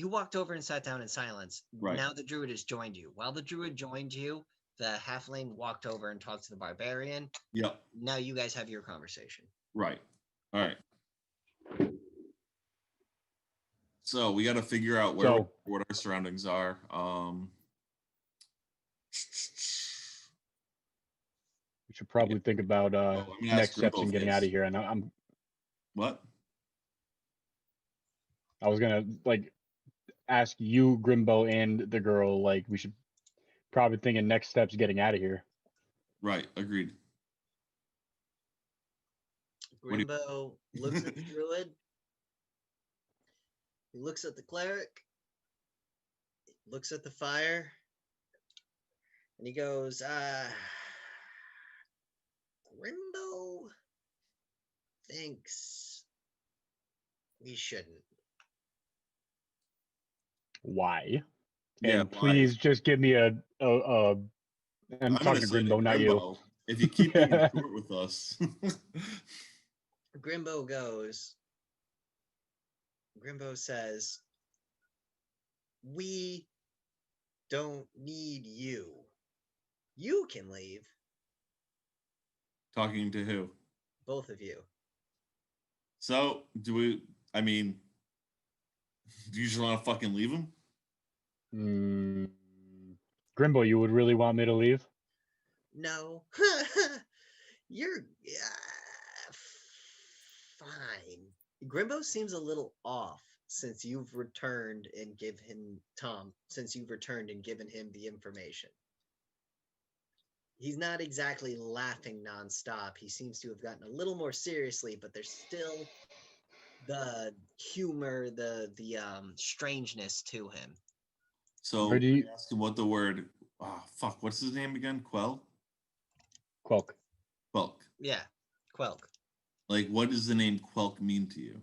walked over and sat down in silence. Right. Now the druid has joined you. While the druid joined you, the halfling walked over and talked to the barbarian. Yep. Now you guys have your conversation. Right. All right. So we got to figure out what our surroundings are. We should probably think about I'm gonna ask next steps Grimbo and getting first. out of here. And I What? was gonna like ask you, Grimbo, and the girl. Like, we should probably think of next steps getting out of here. Right. Agreed. What do you- Grimbo looks at the druid. He looks at the cleric. He looks at the fire. And he goes, Grimbo thinks we shouldn't. Why? Yeah. And please just give me I'm I'm talking to Grimbo, not you. Grimbo, if you keep being short with us. Grimbo goes. Grimbo says, we don't need you. You can leave. Talking to who? Both of you. So, do you just want to fucking leave him? Grimbo, you would really want me to leave? No. You're fine. Grimbo seems a little off since you've returned and given him the information. He's not exactly laughing nonstop. He seems to have gotten a little more seriously, but there's still the humor, the strangeness to him. So Where do you- I asked him what the word. Oh fuck! What's his name again? Quelk. Quelk. Quelk. Yeah, Quelk. Like, what does the name Quelk mean to you?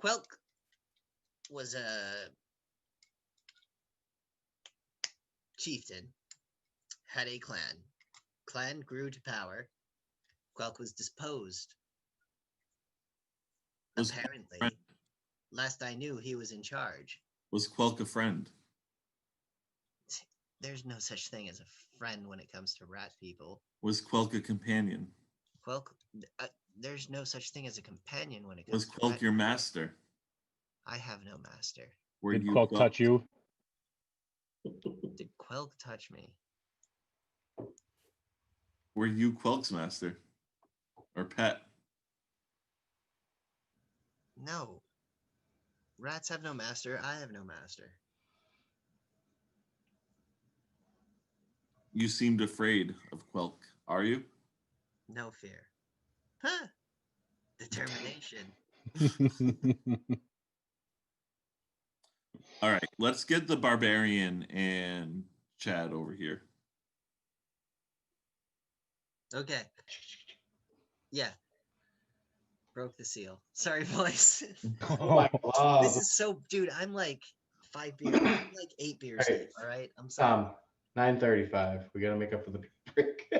Quelk was a chieftain, had a clan. Clan grew to power. Quelk was disposed. Was Quelk a Apparently, friend? last I knew, he was in charge. Was Quelk a friend? There's no such thing as a friend when it comes to rat people. Was Quelk a companion? Quelk, there's no such thing as a companion when it Was comes to Quelk rat your people. master? I have no master. Were Did you Quelk touch you? Did Quelk touch me? Were you Quelk's master? Or pet? No. Rats have no master. I have no master. You seemed afraid of Quelk. Are you? No fear. Huh. Determination. All right, let's get the barbarian and Chad over here. Okay. Yeah. Broke the seal. Sorry, boys. Oh my God. This is so, dude. I'm like 5 beers. I'm like 8 beers Hey, deep. All right. I'm sorry. 9:35. We gotta make up for the break.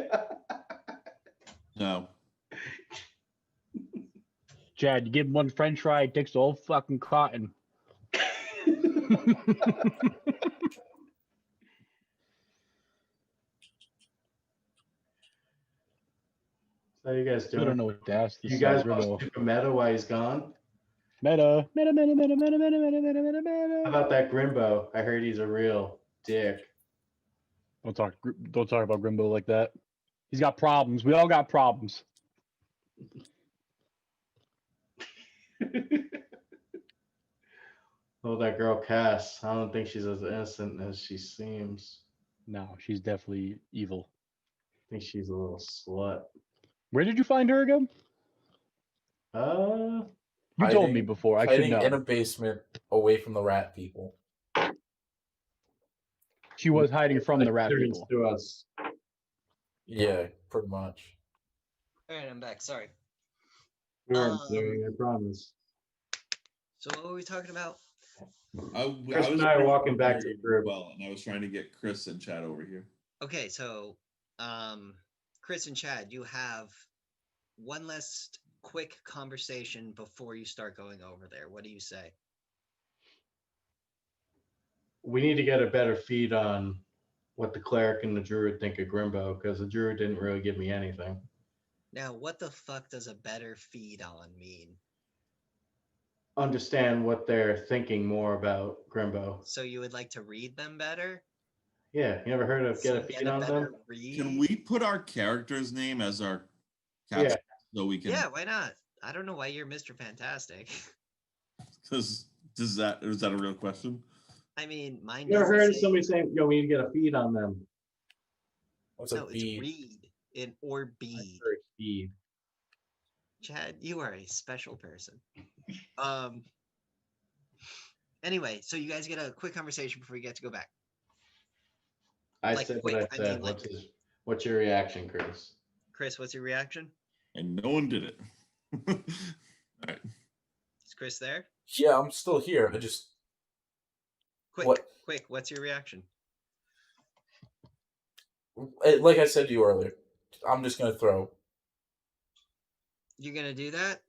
No. Chad, you give him one French fry, it takes the whole fucking cotton. How you guys I doing? don't know what to ask this You guys Grimbo. want super meta while he's gone? Meta. How about that Grimbo? I heard he's a real dick. Don't talk about Grimbo like that. He's got problems. We all got problems. Oh, that girl Cass. I don't think she's as innocent as she seems. No, she's definitely evil. I think she's a little slut. Where did you find her again? Uh, You told me before. I should Hiding in a know. basement away from the rat people. She was hiding from the rat experience people. to us. Yeah, pretty much. All right, I'm back. Sorry. We weren't doing it, I promise. So what were we talking about? Chris and I are walking back to the group. Well, and I was trying to get Chris and Chad over here. Okay, so Chris and Chad, you have one last quick conversation before you start going over there. What do you say? We need to get a better feed on what the cleric and the druid think of Grimbo, because the druid didn't really give me anything. Now, what the fuck does a better feed on mean? Understand what they're thinking more about Grimbo. So you would like to read them better? Yeah, you never heard of get So a feed on better them? read? Can we put our character's name as our caption so we can? Yeah, why not? I don't know why you're Mr. Fantastic. Because is that a real question? I mean, mine You ever doesn't heard of say- somebody saying, "Yo, we need to get a feed on them"? What's No, a it's bead? read or bead. Or feed. Chad, you are a special person. Anyway, so you guys get a quick conversation before you get to go back. I Like said quick, what I I said. mean, What's your reaction, Chris? Chris, what's your reaction? And no one did it. All right. Is Chris there? Yeah, I'm still here. I just Quick, what's your reaction? like I said to you earlier, I'm just gonna throw. You're gonna do that?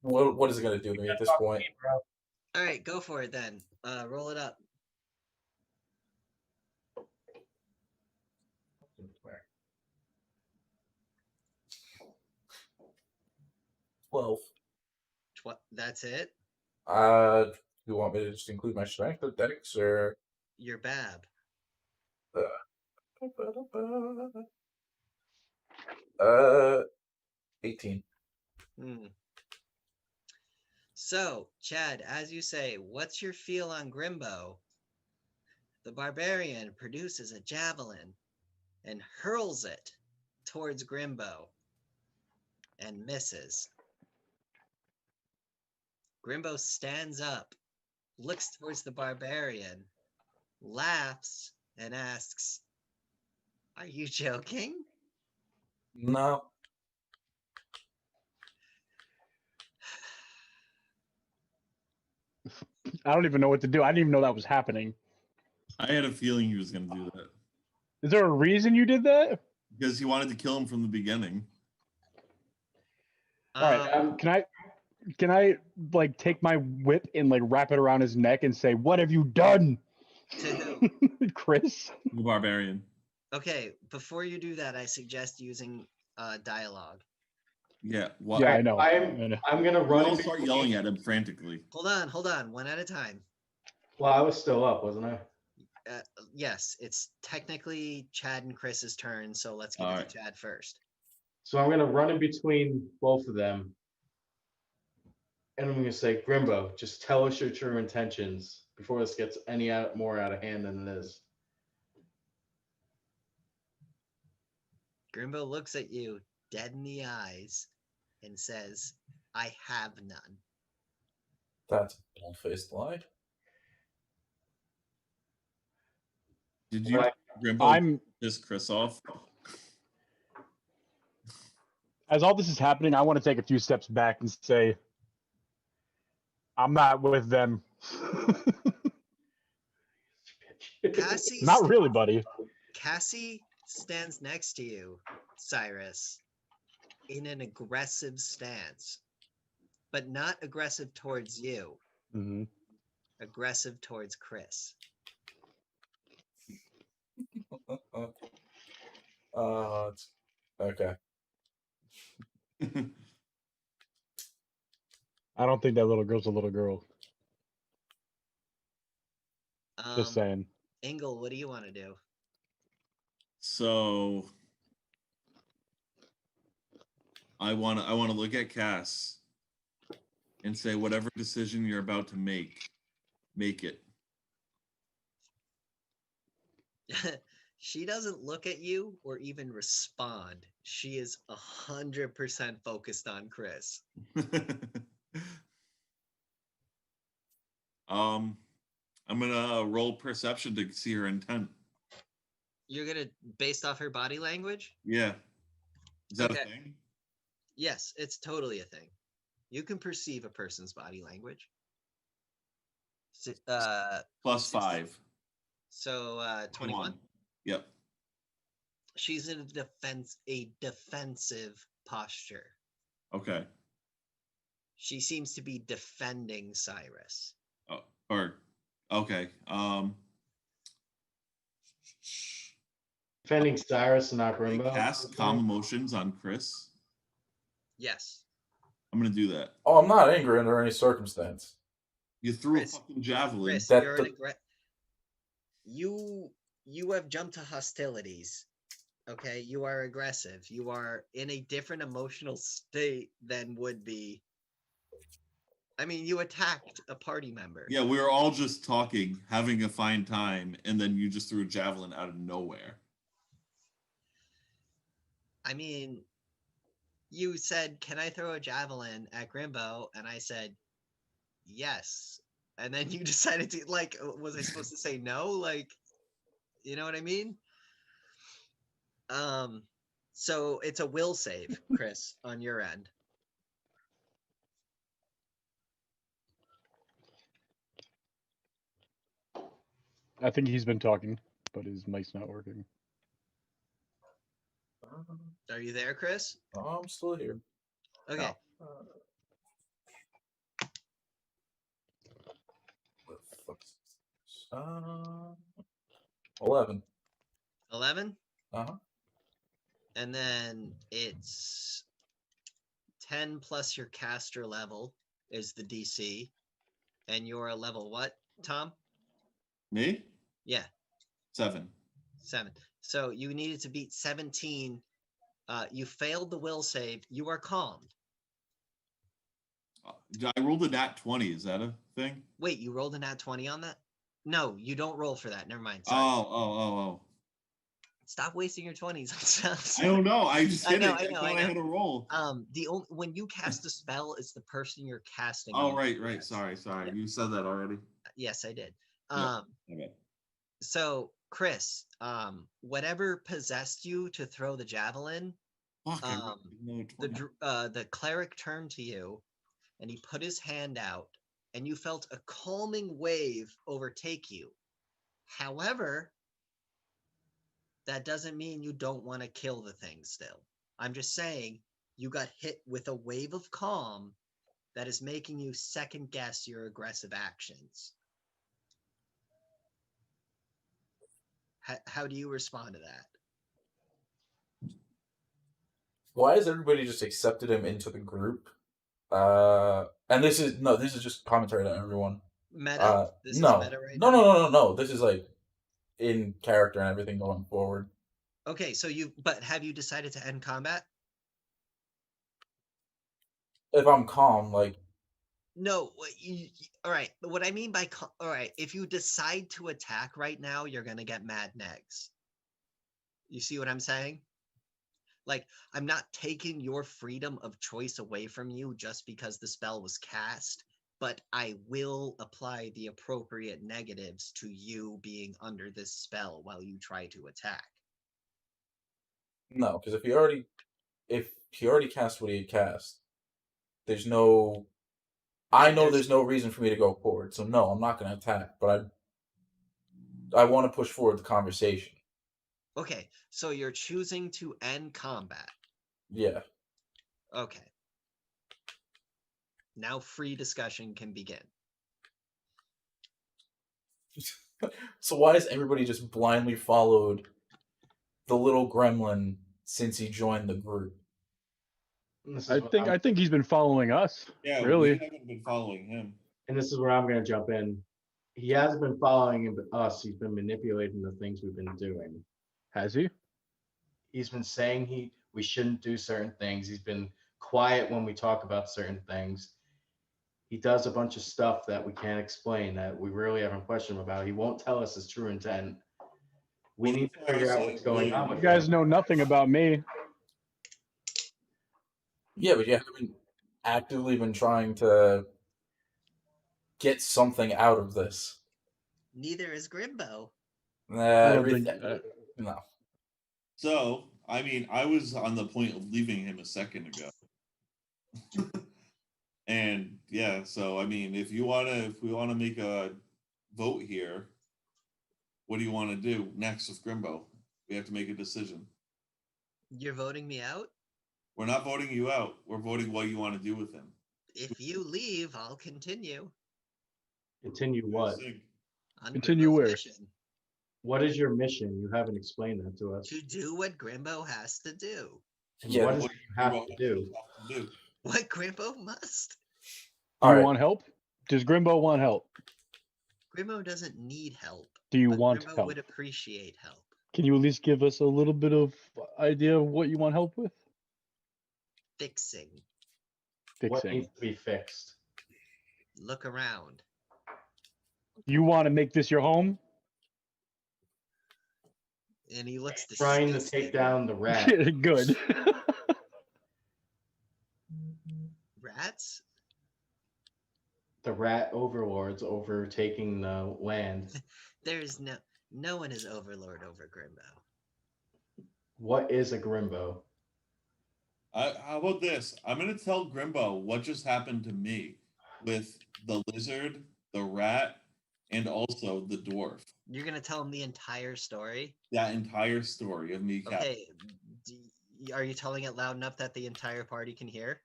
What is it gonna do to me at this point? All right, go for it then. Roll it up. Well, That's it. you want me to just include my strength or dex or? Your bab. 18. Hmm. So, Chad, as you say, what's your feel on Grimbo? The barbarian produces a javelin and hurls it towards Grimbo and misses. Grimbo stands up, looks towards the barbarian, laughs, and asks, "Are you joking?" No. I don't even know what to do. I didn't even know that was happening. I had a feeling he was going to do that Is there a reason you did that? because he wanted to kill him from the beginning. All right. Can I like take my whip and like wrap it around his neck and say, "What have you done?" To who? Chris. The barbarian. Okay, before you do that, I suggest using dialogue. Yeah. What? Yeah, I know. I'm gonna We'll run. all in start between- yelling at him frantically. Hold on, one at a time. Well, I was still up, wasn't I? Yes, it's technically Chad and Chris's turn, so let's give All it right. to Chad first. So I'm gonna run in between both of them, and I'm gonna say, Grimbo, just tell us your true intentions before this gets any more out of hand than it is. Grimbo looks at you dead in the eyes and says, "I have none." That's a bald-faced lie. Did you, Right. Grimbo, I'm piss Chris off? as all this is happening, I want to take a few steps back and say, I'm not with them. Cassie, Not really, buddy. Cassie stands next to you, Cyrus, in an aggressive stance, but not aggressive towards you, Mm-hmm. aggressive towards Chris. It's okay. I don't think that little girl's a little girl. Just saying. Engel, what do you want to do? So I want to look at Cass and say, whatever decision you're about to make it. She doesn't look at you or even respond. She is 100% focused on Chris. I'm gonna roll perception to see her intent. You're gonna, based off her body language? Yeah. Is that Okay. a thing? Yes, it's totally a thing. You can perceive a person's body language. Plus 5. So 21. Yep. She's in a defensive posture. Okay. She seems to be defending Cyrus. Okay. Defending Cyrus and not They Grimbo. cast calm emotions on Chris. Yes. I'm gonna do that. Oh, I'm not angry under any circumstance. You threw Chris, a fucking javelin. Chris, That you're the- an you have jumped to hostilities. Okay, you are aggressive. You are in a different emotional state than would be. I mean, you attacked a party member. Yeah, we were all just talking, having a fine time, and then you just threw a javelin out of nowhere. I mean, you said, "Can I throw a javelin at Grimbo?" And I said, "Yes." And then you decided to, like, was I supposed to say no? Like, you know what I mean? So it's a will save, Chris, on your end. I think he's been talking, but his mic's not working. Are you there, Chris? I'm still here. Okay. What the fuck is this? 11. 11? Uh-huh. And then it's 10 plus your caster level is the DC. And you're a level what, Tom? Me? Yeah, 7. 7. So you needed to beat 17 You failed the will save. You are calmed. I rolled a nat 20. Is that a thing? Wait, you rolled a nat 20 on that? No, you don't roll for that. Never mind. Oh, Sorry. oh. Stop wasting your 20s on stuff. I don't know. I just I hit know, it. I know, thought I I know. had a roll. The only when you cast a spell, it's the person you're casting. Oh, on right. who gets. Sorry. Yeah. You said that already. Yes, I did. Yeah. Okay. So Chris, whatever possessed you to throw the javelin, Fuck, I rolled another 20. the cleric turned to you, and he put his hand out, and you felt a calming wave overtake you. However, that doesn't mean you don't want to kill the thing still. I'm just saying you got hit with a wave of calm that is making you second guess your aggressive actions. How do you respond to that? Why has everybody just accepted him into the group? And this is just commentary to everyone. Meta? This is No, meta right no, now? no, no, no, no. This is like in character and everything going forward. Okay, so but have you decided to end combat? If I'm calm, like No, all right. What I mean by all right, if you decide to attack right now, you're gonna get mad negs. You see what I'm saying? Like, I'm not taking your freedom of choice away from you just because the spell was cast, but I will apply the appropriate negatives to you being under this spell while you try to attack. no, because if he already cast what he cast, there's no. I know there's no reason for me to go forward, so no, I'm not going to attack. But I want to push forward the conversation. Okay, so you're choosing to end combat. Yeah. Okay. Now free discussion can begin. So why has everybody just blindly followed the little gremlin since he joined the group? I think he's been following us. Yeah, Really? we haven't been following him. And this is where I'm going to jump in. He hasn't been following us. He's been manipulating the things we've been doing. Has he? He's been saying we shouldn't do certain things. He's been quiet when we talk about certain things. He does a bunch of stuff that we can't explain, that we really haven't questioned about. He won't tell us his true intent. We need to figure out what's going on with You guys him. know nothing about me. Yeah, but you haven't actively been trying to get something out of this. Neither is Grimbo. I don't think. No. So, I mean, I was on the point of leaving him a second ago. And yeah, so I mean, if we want to make a vote here, what do you want to do next with Grimbo? We have to make a decision. You're voting me out? We're not voting you out. We're voting what you want to do with him. If you leave, I'll continue. Continue what? On Continue Grimbo's where? mission. What is your mission? You haven't explained that to us. To do what Grimbo has to do. And Yeah, what does What he have to do? What Grimbo must. Do you Alright. want help? Does Grimbo want help? Grimbo doesn't need help. Do you but want Grimbo help? would appreciate help. Can you at least give us a little bit of idea of what you want help with? Fixing. What Fixing. needs to be fixed? Look around. You want to make this your home? And he looks Trying to disgusted. take down the rat. Good. Rats? The rat overlords overtaking the land. There's no one is overlord over Grimbo. What is a Grimbo? How about this? I'm going to tell Grimbo what just happened to me with the lizard, the rat, and also the dwarf. You're gonna tell him the entire story? That entire story of me. Okay. Are you telling it loud enough that the entire party can hear?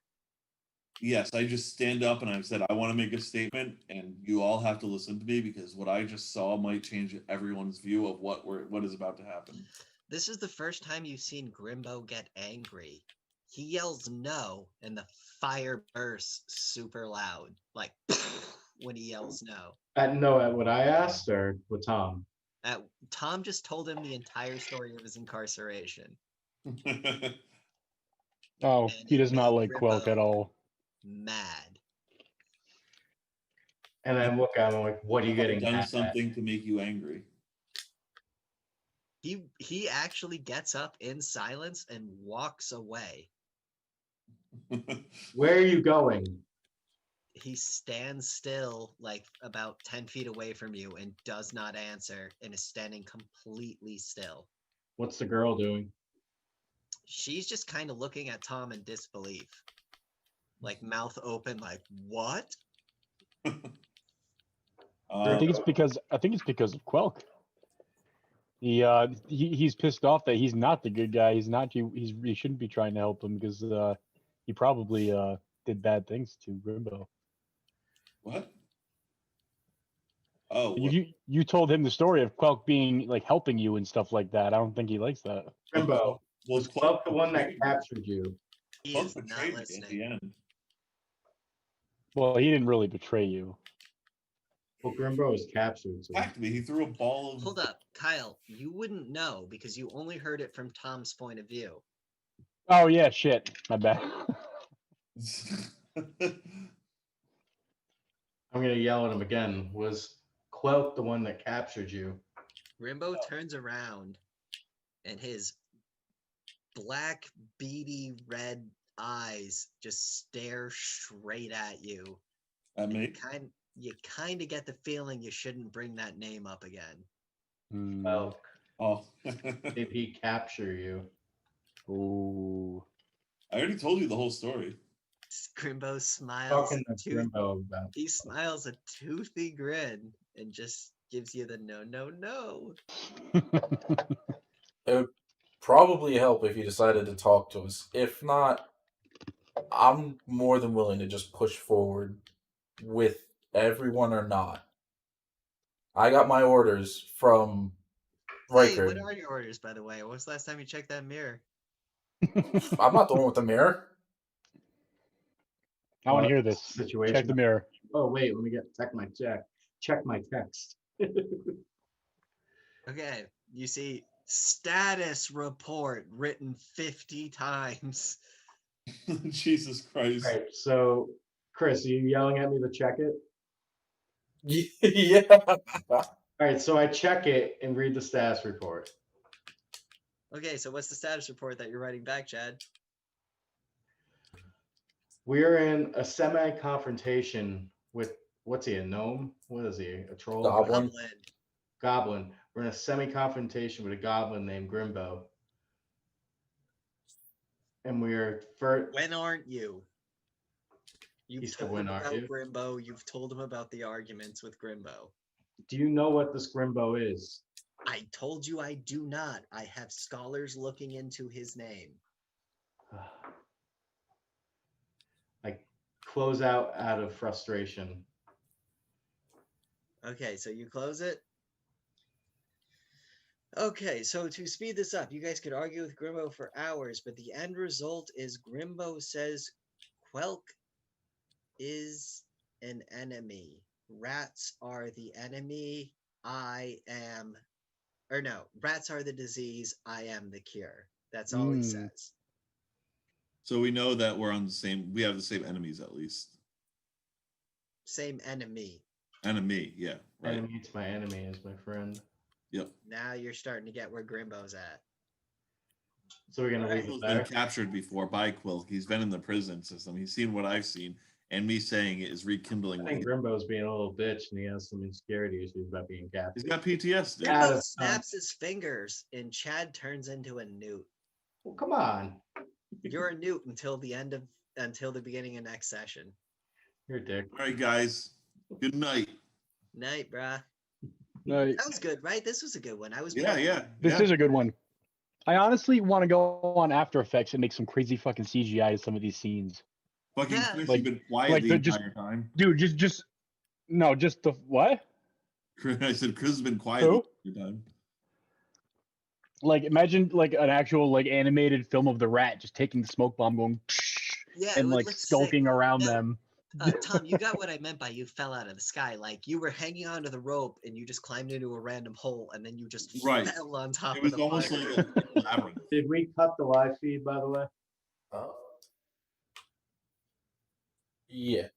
Yes, I just stand up and I said, I want to make a statement, and you all have to listen to me because what I just saw might change everyone's view of what is about to happen. This is the first time you've seen Grimbo get angry. He yells no, and the fire bursts super loud, like when he yells no. At what I asked, or with Tom? Tom just told him the entire story of his incarceration. Oh, And he it does not made like Quelk at Grimbo all. mad. And I look at him like, what are you I've getting done mad at? something to make you angry. He actually gets up in silence and walks away. Where are you going? He stands still, like about 10 feet away from you, and does not answer, and is standing completely still. What's the girl doing? She's just kind of looking at Tom in disbelief, like mouth open, like what? I think it's because of Quelk. He's pissed off that he's not the good guy. He's not. He shouldn't be trying to help him because he probably did bad things to Grimbo. What? Oh, what? You told him the story of Quelk being like helping you and stuff like that. I don't think he likes that. Grimbo, Well, was Quelk the one that captured you? He Quelk is not betrayed me at listening. the end. Well, he didn't really betray you. Well, Grimbo was captured. So. Attacked me. He threw a ball of. Hold up, Kyle. You wouldn't know because you only heard it from Tom's point of view. Oh yeah, shit. My bad. I'm gonna yell at him again. Was Quelk the one that captured you? Grimbo turns around, and his black, beady red eyes just stare straight at you. At And me? you kind of get the feeling you shouldn't bring that name up again. Quelk, Oh. did he capture you? Ooh. I already told you the whole story. Grimbo smiles. Talking to Grimbo about. He smiles a toothy grin and just gives you the no, no, no. It would probably help if you decided to talk to us. If not, I'm more than willing to just push forward with everyone or not. I got my orders from Hey, Riker. what are your orders, by the way? When was the last time you checked that mirror? I'm not the one with the mirror. I want to hear this. Situation. Check the mirror. Oh wait, let me check my text. Okay, you see status report written 50 times. Jesus Christ. Right. So, Chris, are you yelling at me to check it? Yeah. All right. So I check it and read the status report. Okay, so what's the status report that you're writing back, Chad? We're in a semi-confrontation with what's he? A gnome? What is he? A troll? Goblin. Goblin. We're in a semi-confrontation with a goblin named Grimbo. And we're first. When aren't you? He You've said, told "When him aren't about you?" Grimbo. You've told him about the arguments with Grimbo. Do you know what this Grimbo is? I told you I do not. I have scholars looking into his name. I close out of frustration. Okay, so you close it? Okay, so to speed this up, you guys could argue with Grimbo for hours, but the end result is Grimbo says Quelk is an enemy. Rats are the enemy. Rats are the disease. I am the cure. That's all he says. So we know that we have the same enemies at least. Same enemy. Enemy, yeah. Right. Enemy to my enemy is my friend. Yep. Now you're starting to get where Grimbo's at. So we're gonna leave He's it been there. captured before by Quelk. He's been in the prison system. He's seen what I've seen, and me saying it is rekindling. I think Grimbo's being a little bitch, and he has some insecurity issues about being captured. He's got PTSD. Yeah. Grimbo snaps his fingers, and Chad turns into a newt. Well, come on. You're a newt until the beginning of next session. You're a dick. All right, guys. Good night. Night, brah. Right. That was good, right? This was a good one. I was Yeah. This is a good one. I honestly want to go on After Effects and make some crazy fucking CGI to some of these scenes. Fucking Yeah. Chris, Like- you've been quiet like the the- entire time. Dude, just the what? I said Chris has been quiet Who? the entire time. Like imagine like an actual like animated film of the rat just taking the smoke bomb, going Yeah, it and would like look sick. skulking around Now, them. Tom, you got what I meant by you fell out of the sky. Like you were hanging onto the rope and you just climbed into a random hole and then you just Right. fell on top It of was the almost fire. like a labyrinth. Did we cut the live feed, by the way? Yeah.